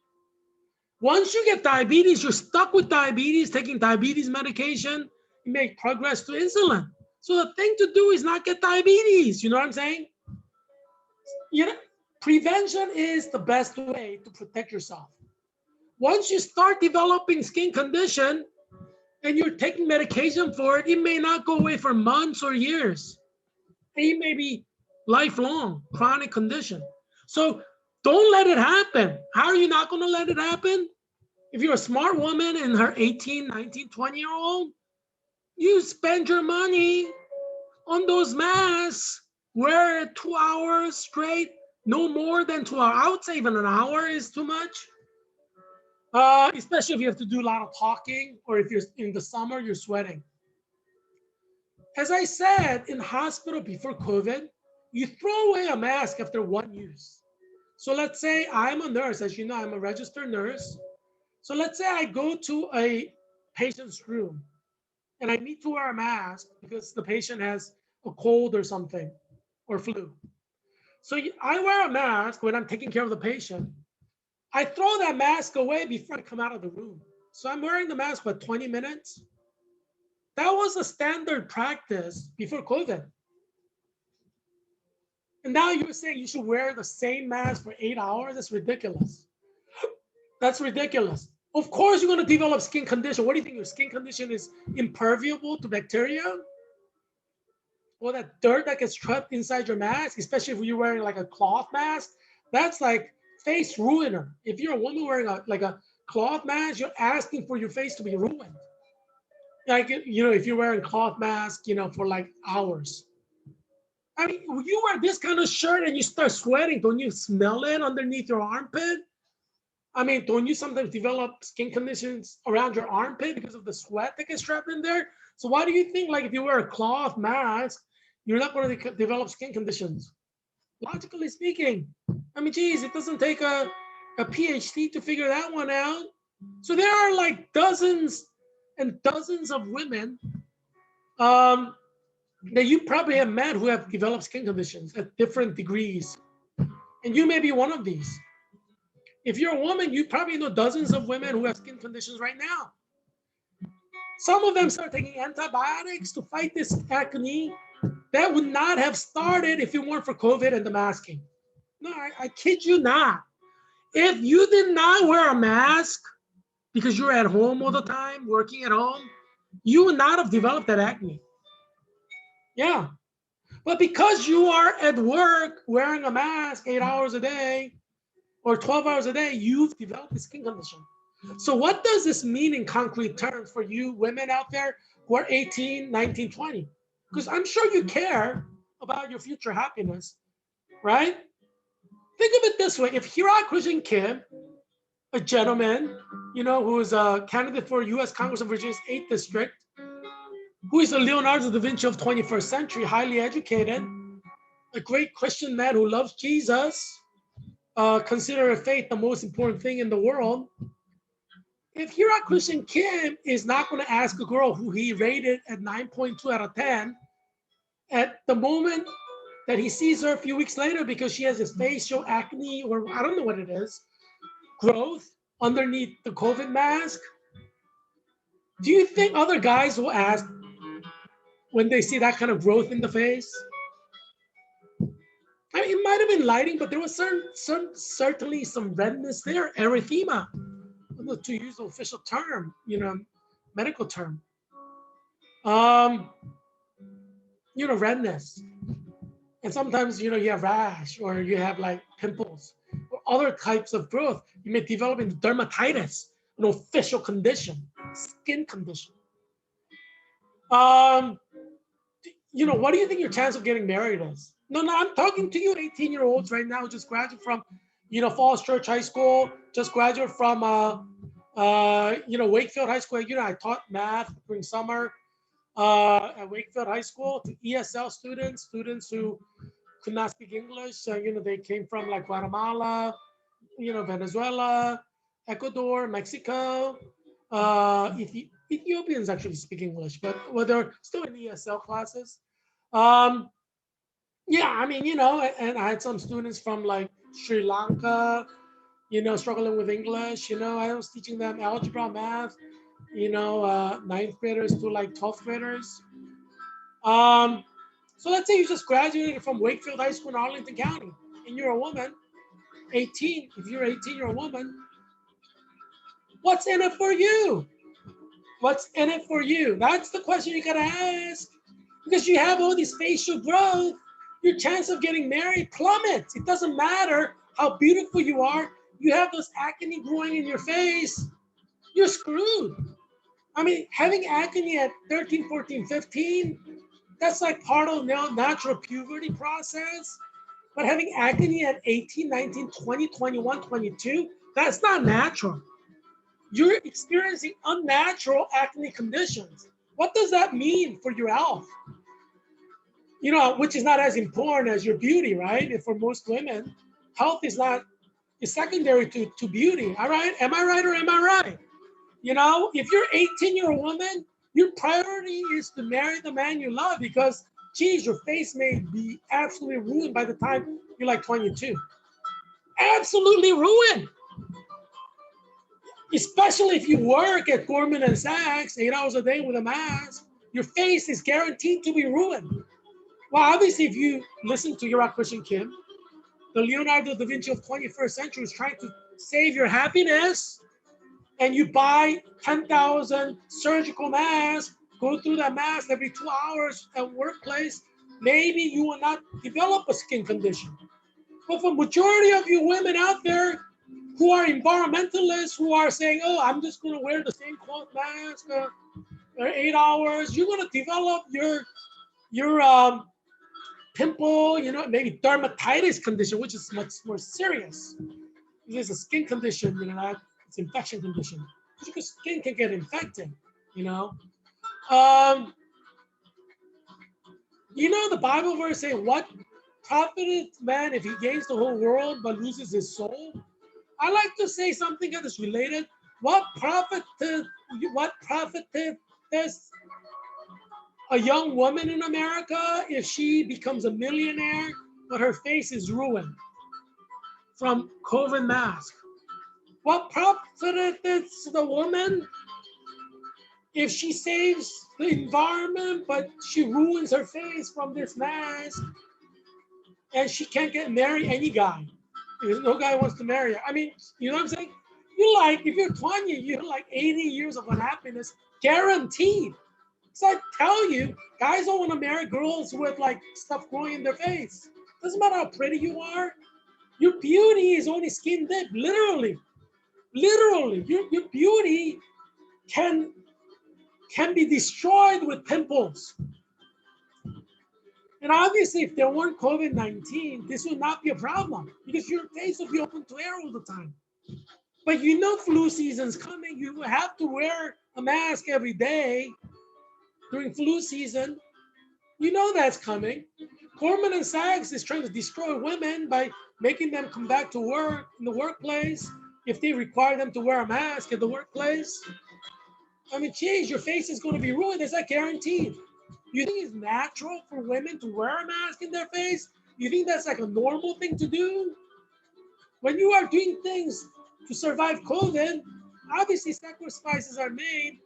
A: Once you get diabetes, you're stuck with diabetes, taking diabetes medication, you make progress to insulin. So the thing to do is not get diabetes. You know what I'm saying? Prevention is the best way to protect yourself. Once you start developing skin condition and you're taking medication for it, it may not go away for months or years. It may be lifelong, chronic condition. So don't let it happen. How are you not going to let it happen? If you're a smart woman and her 18, 19, 20-year-old, you spend your money on those masks. Wear it 2 hours straight, no more than 2 hours. I would say even an hour is too much. Especially if you have to do a lot of talking, or if you're in the summer, you're sweating. As I said, in hospital before COVID, you throw away a mask after one use. So let's say I'm a nurse, as you know, I'm a registered nurse. So let's say I go to a patient's room and I need to wear a mask because the patient has a cold or something, or flu. So I wear a mask when I'm taking care of the patient. I throw that mask away before I come out of the room. So I'm wearing the mask for 20 minutes. That was a standard practice before COVID. And now you're saying you should wear the same mask for 8 hours? That's ridiculous. That's ridiculous. Of course you're going to develop skin condition. What do you think? Your skin condition is impermeable to bacteria? Or that dirt that gets trapped inside your mask, especially if you're wearing like a cloth mask? That's like face ruiner. If you're a woman wearing a cloth mask, you're asking for your face to be ruined. Like, if you're wearing cloth mask, for like hours. I mean, you wear this kind of shirt and you start sweating, don't you smell it underneath your armpit? I mean, don't you sometimes develop skin conditions around your armpit because of the sweat that gets trapped in there? So why do you think, like, if you wear a cloth mask, you're not going to develop skin conditions? Logically speaking, I mean, geez, it doesn't take a PhD to figure that one out. So there are like dozens and dozens of women that you probably have met who have developed skin conditions at different degrees. And you may be one of these. If you're a woman, you probably know dozens of women who have skin conditions right now. Some of them start taking antibiotics to fight this acne. That would not have started if it weren't for COVID and the masking. No, I kid you not. If you did not wear a mask because you're at home all the time, working at home, you would not have developed that acne. Yeah. But because you are at work wearing a mask 8 hours a day or 12 hours a day, you've developed a skin condition. So what does this mean in concrete terms for you women out there who are 18, 19, 20? Because I'm sure you care about your future happiness, right? Think of it this way. If Heerak Kim, a gentleman, who is a candidate for U.S. Congress of Virginia's 8th District, who is a Leonardo da Vinci of 21st century, highly educated, a great Christian man who loves Jesus, consider faith the most important thing in the world. If Heerak Kim is not going to ask a girl who he rated at 9.2 out of 10, at the moment that he sees her a few weeks later because she has this facial acne, or I don't know what it is, growth underneath the COVID mask, do you think other guys will ask when they see that kind of growth in the face? I mean, it might have been lighting, but there was certainly some redness there, erythema, to use the official term, medical term. Redness. And sometimes, you have rash, or you have like pimples or other types of growth. You may develop into dermatitis, an official condition, skin condition. What do you think your chance of getting married is? No, I'm talking to you 18-year-olds right now, just graduate from, Falls Church High School, just graduate from, Wakefield High School. I taught math during summer at Wakefield High School to ESL students who could not speak English. So, they came from like Guatemala, Venezuela, Ecuador, Mexico. Ethiopians actually speak English, but they're still in ESL classes. And I had some students from like Sri Lanka, struggling with English. I was teaching them algebra, math, ninth graders to like 12th graders. So let's say you just graduated from Wakefield High School in Arlington County, and you're a woman, 18. If you're 18, you're a woman. What's in it for you? What's in it for you? That's the question you gotta ask. Because you have all this facial growth, your chance of getting married plummets. It doesn't matter how beautiful you are. You have those acne growing in your face, you're screwed. I mean, having acne at 13, 14, 15, that's like part of the natural puberty process. But having acne at 18, 19, 20, 21, 22, that's not natural. You're experiencing unnatural acne conditions. What does that mean for your health? Which is not as important as your beauty, right? And for most women, health is secondary to beauty. All right? Am I right or am I right? If you're 18-year-old woman, your priority is to marry the man you love because, geez, your face may be absolutely ruined by the time you're like 22. Absolutely ruined. Especially if you work at Goldman & Sachs 8 hours a day with a mask, your face is guaranteed to be ruined. Well, obviously, if you listen to Heerak Kim, the Leonardo da Vinci of 21st century is trying to save your happiness, and you buy 10,000 surgical masks, go through that mask every 2 hours at workplace, maybe you will not develop a skin condition. But for majority of you women out there who are environmentalists, who are saying, oh, I'm just going to wear the same cloth mask for 8 hours, you're going to develop your pimple, maybe dermatitis condition, which is much more serious. There's a skin condition, it's infection condition. Because skin can get infected, The Bible verse say, what profiteth man if he gains the whole world but loses his soul? I like to say something that is related. What profiteth this a young woman in America if she becomes a millionaire, but her face is ruined from COVID mask? What profiteth this the woman if she saves the environment, but she ruins her face from this mask, and she can't get married any guy? Because no guy wants to marry her. I mean, you know what I'm saying? If you're 20, you're like 80 years of unhappiness, guaranteed. So I tell you, guys don't want to marry girls with like stuff growing in their face. Doesn't matter how pretty you are. Your beauty is only skin deep, literally. Literally, your beauty can be destroyed with pimples. And obviously, if there weren't COVID-19, this would not be a problem because your face would be open to air all the time. But you know flu season's coming. You have to wear a mask every day during flu season. You know that's coming. Goldman and Sachs is trying to destroy women by making them come back to work in the workplace if they require them to wear a mask at the workplace. I mean, geez, your face is going to be ruined. Is that guaranteed? You think it's natural for women to wear a mask in their face? You think that's like a normal thing to do? When you are doing things to survive COVID, obviously sacrifices are made.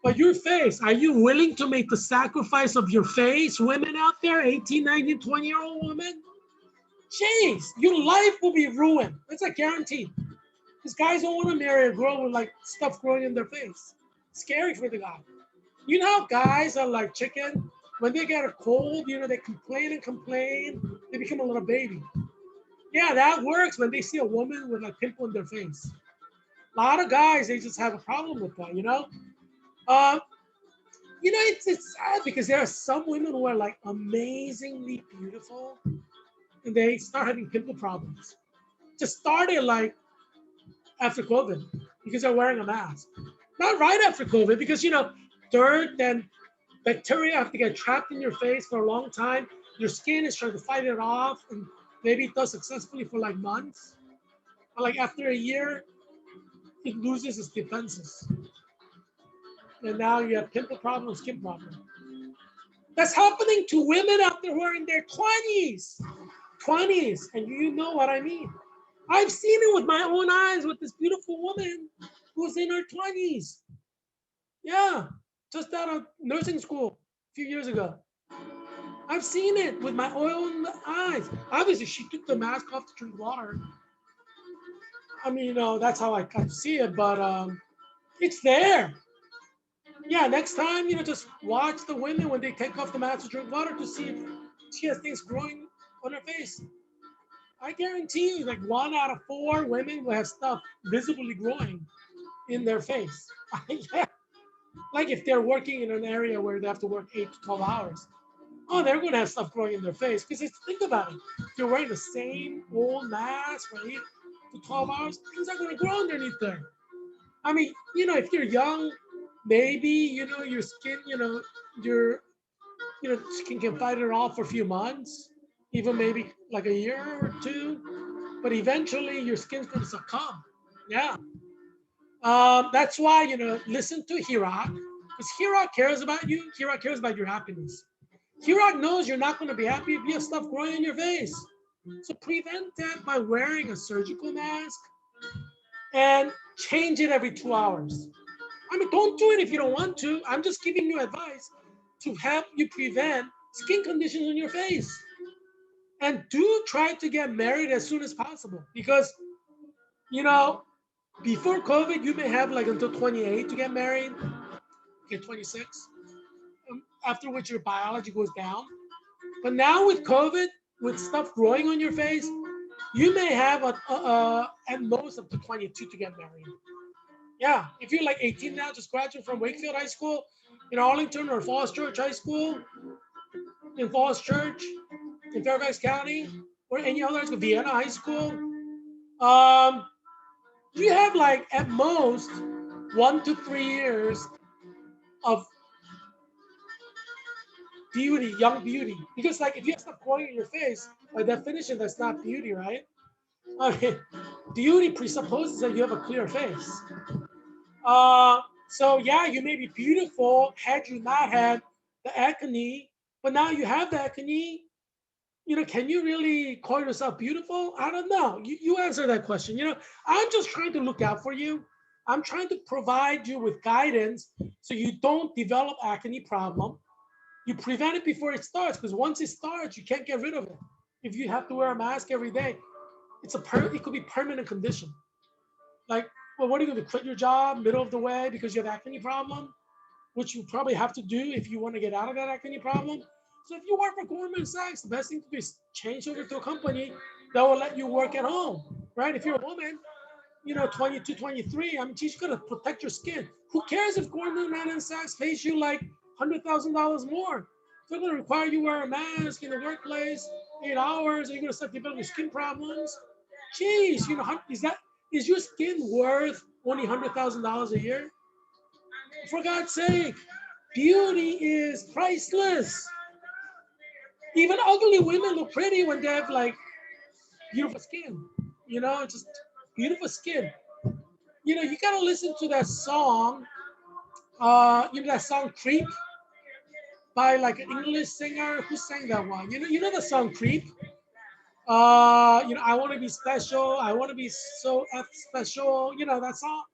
A: But your face, are you willing to make the sacrifice of your face? Women out there, 18, 19, 20-year-old women? Jeez, your life will be ruined. That's a guarantee. Because guys don't want to marry a girl with like stuff growing in their face. Scary for the guy. You know how guys are like chicken? When they get a cold, you know, they complain and complain. They become a little baby. Yeah, that works when they see a woman with a pimple in their face. A lot of guys, they just have a problem with that, you know? You know, it's sad because there are some women who are like amazingly beautiful and they start having pimple problems. Just started like after COVID because they're wearing a mask. Not right after COVID because, you know, dirt and bacteria have to get trapped in your face for a long time. Your skin is trying to fight it off and maybe it does successfully for like months. But like after a year, it loses its defenses. And now you have pimple problem, skin problem. That's happening to women out there who are in their 20s. 20s, and you know what I mean. I've seen it with my own eyes with this beautiful woman who's in her 20s. Yeah, just out of nursing school a few years ago. I've seen it with my own eyes. Obviously, she took the mask off to drink water. I mean, you know, that's how I kind of see it, but it's there. Yeah, next time, you know, just watch the women when they take off the mask to drink water to see if she has things growing on her face. I guarantee you, like 1 out of 4 women will have stuff visibly growing in their face. Yeah. Like if they're working in an area where they have to work 8 to 12 hours. Oh, they're going to have stuff growing in their face. Because think about it. If you're wearing the same old mask for 8 to 12 hours, things are going to grow underneath there. I mean, you know, if you're young, maybe, you know, your skin, your, skin can fight it off for a few months, even maybe like a year or two. But eventually your skin's going to succumb. Yeah. That's why, you know, listen to Herak, because Herak cares about you. Herak cares about your happiness. Herak knows you're not going to be happy if you have stuff growing in your face. So prevent that by wearing a surgical mask and change it every 2 hours. I mean, don't do it if you don't want to. I'm just giving you advice to help you prevent skin conditions on your face. And do try to get married as soon as possible because, you know, before COVID, you may have like until 28 to get married, get 26, after which your biology goes down. But now with COVID, with stuff growing on your face, you may have at most up to 22 to get married. Yeah, if you're like 18 now, just graduate from Wakefield High School in Arlington or Falls Church High School in Falls Church in Fairfax County or any other high school, Vienna High School. You have like at most 1 to 3 years of beauty, young beauty. Because like if you have stuff growing in your face, by definition, that's not beauty, right? I mean, beauty presupposes that you have a clear face. So yeah, you may be beautiful had you not had the acne, but now you have the acne. You know, can you really call yourself beautiful? I don't know. You answer that question. You know, I'm just trying to look out for you. I'm trying to provide you with guidance so you don't develop acne problem. You prevent it before it starts, because once it starts, you can't get rid of it. If you have to wear a mask every day, it could be permanent condition. Like, well, what are you going to quit your job middle of the way because you have acne problem? which you probably have to do if you want to get out of that acne problem. So if you work for Goldman Sachs, the best thing to do is change over to a company that will let you work at home, right? If you're a woman, 22, 23, I mean, geez, you gotta protect your skin. Who cares if Goldman Sachs pays you like $100,000 more? They're gonna require you wear a mask in the workplace, 8 hours, and you're gonna start developing skin problems. Geez, is your skin worth only $100,000 a year? For God's sake, beauty is priceless. Even ugly women look pretty when they have like beautiful skin, just beautiful skin. You gotta listen to that song, that song Creep by like an English singer. Who sang that one? You know the song Creep? I want to be special. I want to be so special. That song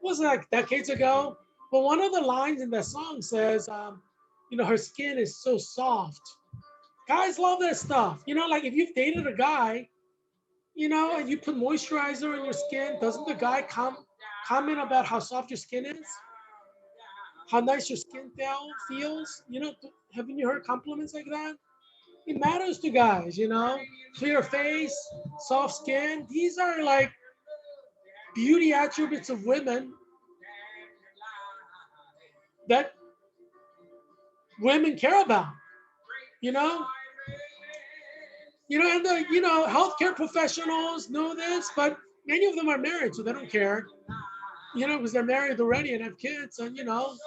A: was like decades ago. But one of the lines in that song says, her skin is so soft. Guys love that stuff. Like if you've dated a guy, and you put moisturizer on your skin, doesn't the guy comment about how soft your skin is? How nice your skin feels? Haven't you heard compliments like that? It matters to guys, clear face, soft skin. These are like beauty attributes of women that women care about, and the healthcare professionals know this, but many of them are married, so they don't care, because they're married already and have kids, and they don't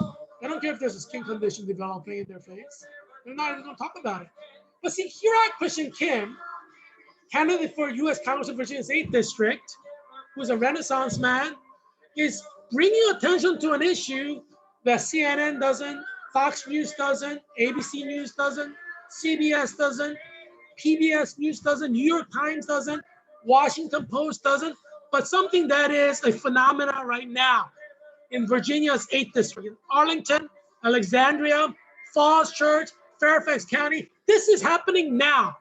A: care if there's a skin condition developing in their face. They're not even going to talk about it. But see, Herak Christian Kim, candidate for U.S. Congress of Virginia's 8th District, who's a Renaissance man, is bringing attention to an issue that CNN doesn't, Fox News doesn't, ABC News doesn't, CBS doesn't, PBS News doesn't, New York Times doesn't, Washington Post doesn't, but something that is a phenomenon right now in Virginia's 8th District, in Arlington, Alexandria, Falls Church, Fairfax County. This is happening now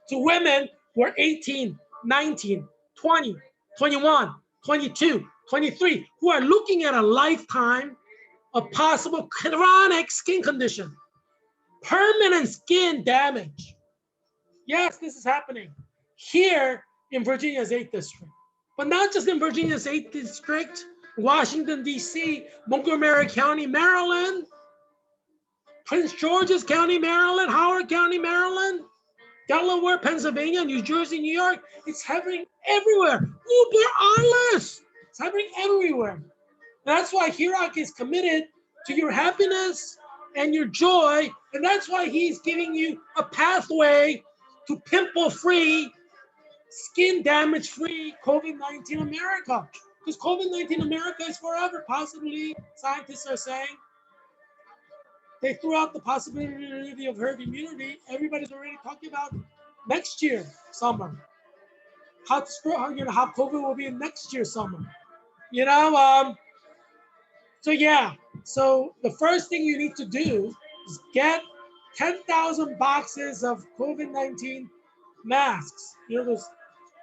A: to women who are 18, 19, 20, 21, 22, 23, who are looking at a lifetime of possible chronic skin condition, permanent skin damage. Yes, this is happening here in Virginia's 8th District, but not just in Virginia's 8th District, Washington, D.C., Montgomery County, Maryland, Prince George's County, Maryland, Howard County, Maryland, Delaware, Pennsylvania, New Jersey, New York. It's happening everywhere. Uber alles. It's happening everywhere. That's why Herak is committed to your happiness and your joy, and that's why he's giving you a pathway to pimple-free, skin damage-free COVID-19 America. Because COVID-19 America is forever, possibly, scientists are saying. They threw out the possibility of herd immunity. Everybody's already talking about next year, summer. How COVID will be in next year, summer. So yeah, so the first thing you need to do is get 10,000 boxes of COVID-19 masks, those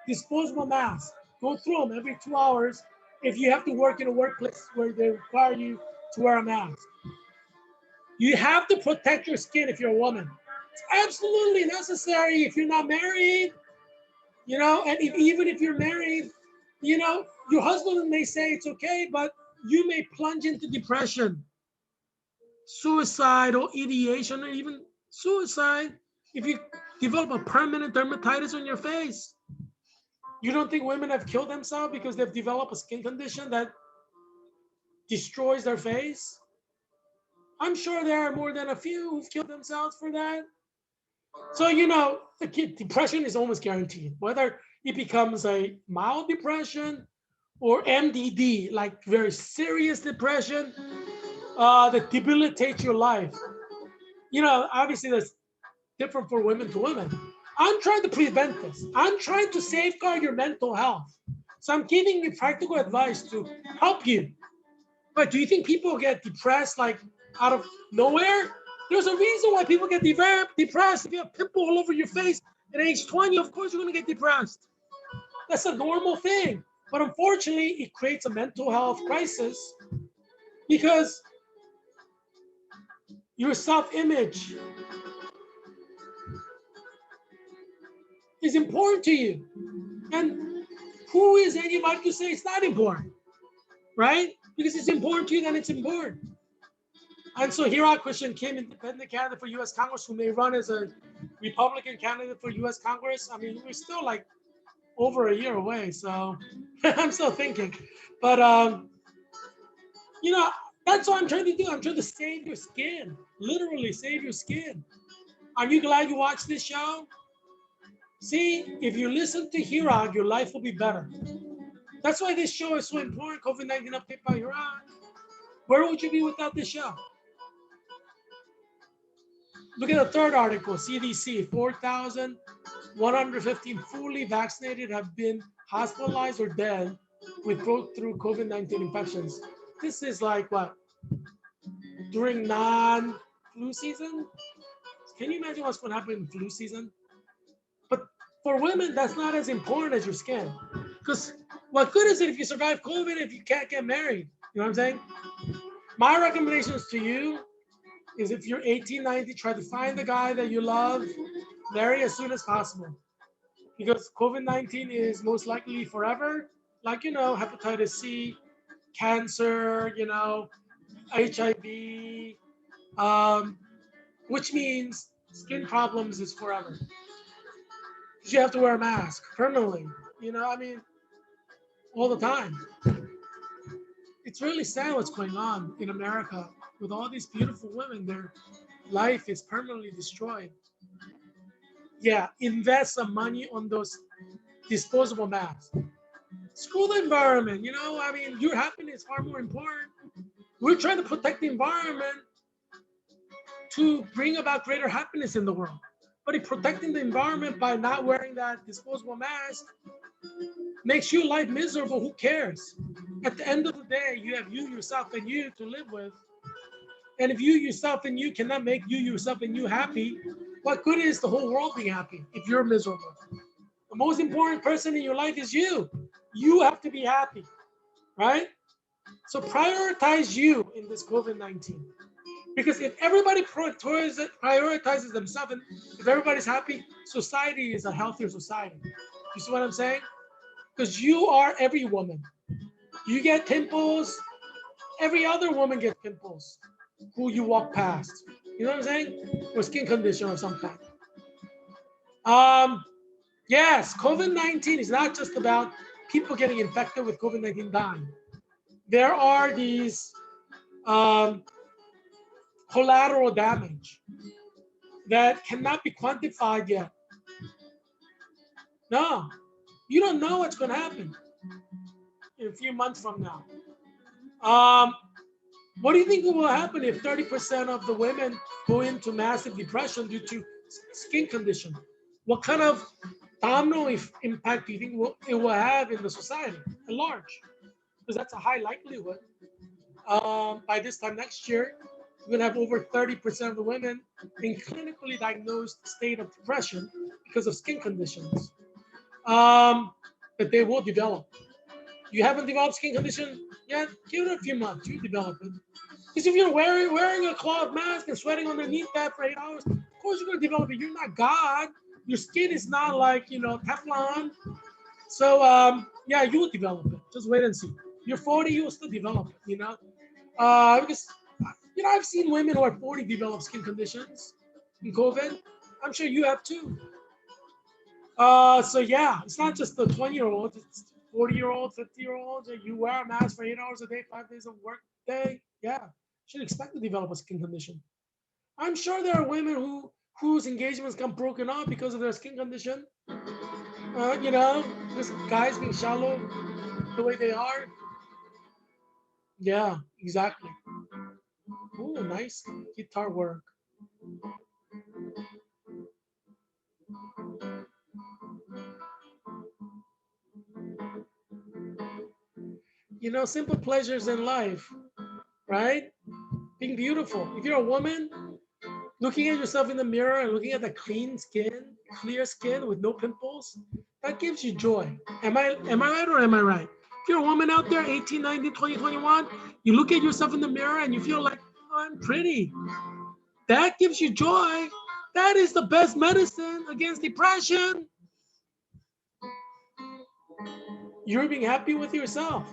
A: disposable masks. Go through them every 2 hours if you have to work in a workplace where they require you to wear a mask. You have to protect your skin if you're a woman. It's absolutely necessary if you're not married, and even if you're married, your husband may say it's okay, but you may plunge into depression, suicide, or ideation, or even suicide if you develop a permanent dermatitis on your face. You don't think women have killed themselves because they've developed a skin condition that destroys their face? I'm sure there are more than a few who've killed themselves for that. So, depression is almost guaranteed, whether it becomes a mild depression or MDD, like very serious depression that debilitates your life. Obviously that's different for women to women. I'm trying to prevent this. I'm trying to safeguard your mental health. So I'm giving you practical advice to help you. But do you think people get depressed like out of nowhere? There's a reason why people get depressed. If you have a pimple all over your face at age 20, of course you're going to get depressed. That's a normal thing. But unfortunately, it creates a mental health crisis because Your self-image is important to you. And who is anybody to say it's not important, right? Because it's important to you, then it's important. And so Herak Christian Kim, independent candidate for U.S. Congress, who may run as a Republican candidate for U.S. Congress. I mean, we're still like over a year away, so I'm still thinking. But you know, that's what I'm trying to do. I'm trying to save your skin, literally save your skin. Are you glad you watched this show? See, if you listen to Herak, your life will be better. That's why this show is so important. COVID-19 update by Herak. Where would you be without this show? Look at the third article, CDC, 4,115 fully vaccinated have been hospitalized or dead with through COVID-19 infections. This is like what? During non-flu season? Can you imagine what's going to happen in flu season? But for women, that's not as important as your skin. Because what good is it if you survive COVID if you can't get married? You know what I'm saying? My recommendations to you is if you're 18, 19, try to find the guy that you love, marry as soon as possible. Because COVID-19 is most likely forever. Like, you know, hepatitis C, cancer, you know, HIV, which means skin problems is forever. Because you have to wear a mask permanently, you know, I mean, all the time. It's really sad what's going on in America with all these beautiful women. Their life is permanently destroyed. Yeah, invest some money on those disposable masks. Screw the environment, you know, I mean, your happiness is far more important. We're trying to protect the environment to bring about greater happiness in the world. But if protecting the environment by not wearing that disposable mask makes your life miserable, who cares? At the end of the day, you have you, yourself, and you to live with. And if you, yourself, and you cannot make you, yourself, and you happy, what good is the whole world being happy if you're miserable? The most important person in your life is you. You have to be happy, right? So prioritize you in this COVID-19. Because if everybody prioritizes themselves and if everybody's happy, society is a healthier society. You see what I'm saying? Because you are every woman. You get pimples, every other woman gets pimples who you walk past. You know what I'm saying? Or skin condition of some kind. Yes, COVID-19 is not just about people getting infected with COVID-19 dying. There are these collateral damage that cannot be quantified yet. No, you don't know what's going to happen in a few months from now. What do you think will happen if 30% of the women go into massive depression due to skin condition? What kind of domino impact do you think it will have in the society at large? Because that's a high likelihood. By this time next year, we're going to have over 30% of the women in clinically diagnosed state of depression because of skin conditions that they will develop. You haven't developed skin condition yet? Give it a few months, you develop it. Because if you're wearing a cloth mask and sweating underneath that for 8 hours, of course you're going to develop it. You're not God. Your skin is not like, you know, Teflon. So, yeah, you will develop it. Just wait and see. You're 40, you'll still develop it, you know? Because, you know, I've seen women who are 40 develop skin conditions in COVID. I'm sure you have too. So, yeah, it's not just the 20-year-olds. It's 40-year-olds, 50-year-olds. You wear a mask for 8 hours a day, 5 days of work day. Yeah, should expect to develop a skin condition. I'm sure there are women whose engagements got broken off because of their skin condition. You know, just guys being shallow the way they are. Yeah, exactly. Oh, nice guitar work. You know, simple pleasures in life, right? Being beautiful. If you're a woman, looking at yourself in the mirror and looking at the clean skin, clear skin with no pimples, that gives you joy. Am I right or am I right? If you're a woman out there, 18, 19, 20, 21, you look at yourself in the mirror and you feel like, oh, I'm pretty. That gives you joy. That is the best medicine against depression. You're being happy with yourself.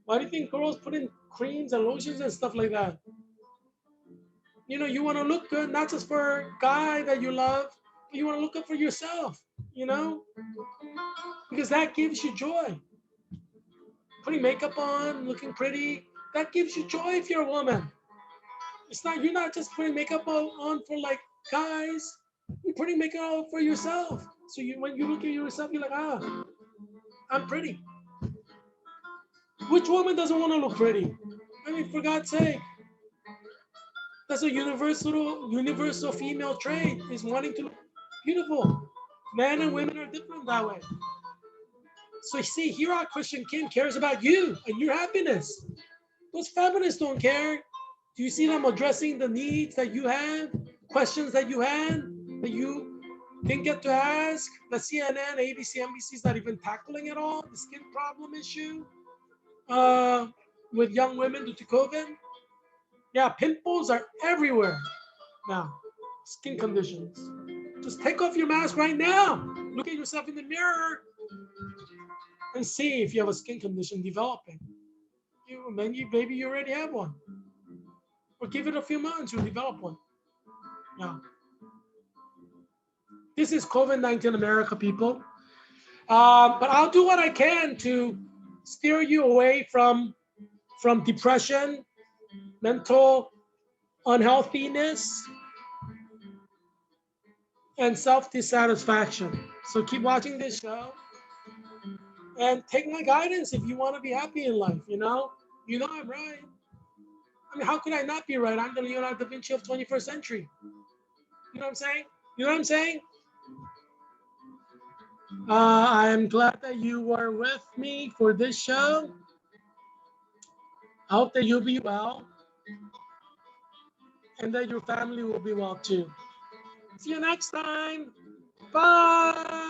A: Why do you think girls put in creams and lotions and stuff like that? You know, you want to look good, not just for a guy that you love, but you want to look good for yourself, you know? Because that gives you joy. Putting makeup on, looking pretty, that gives you joy if you're a woman. It's not, you're not just putting makeup on for like guys, you're putting makeup on for yourself. So when you look at yourself, you're like, ah, I'm pretty. Which woman doesn't want to look pretty? I mean, for God's sake. That's a universal female trait, is wanting to look beautiful. Men and women are different that way. So you see, Herak Christian Kim cares about you and your happiness. Those feminists don't care. Do you see them addressing the needs that you had, questions that you had, that you didn't get to ask? The CNN, ABC, NBC is not even tackling at all the skin problem issue with young women due to COVID. Yeah, pimples are everywhere now. Skin conditions. Just take off your mask right now. Look at yourself in the mirror and see if you have a skin condition developing. Maybe you already have one. Or give it a few months, you'll develop one. Yeah. This is COVID-19 America, people. But I'll do what I can to steer you away from depression, mental unhealthiness, and self-dissatisfaction. So keep watching this show and take my guidance if you want to be happy in life, you know? You know I'm right. I mean, how could I not be right? I'm the Leonardo da Vinci of 21st century. You know what I'm saying? You know what I'm saying? I'm glad that you were with me for this show. I hope that you'll be well and that your family will be well too. See you next time. Bye.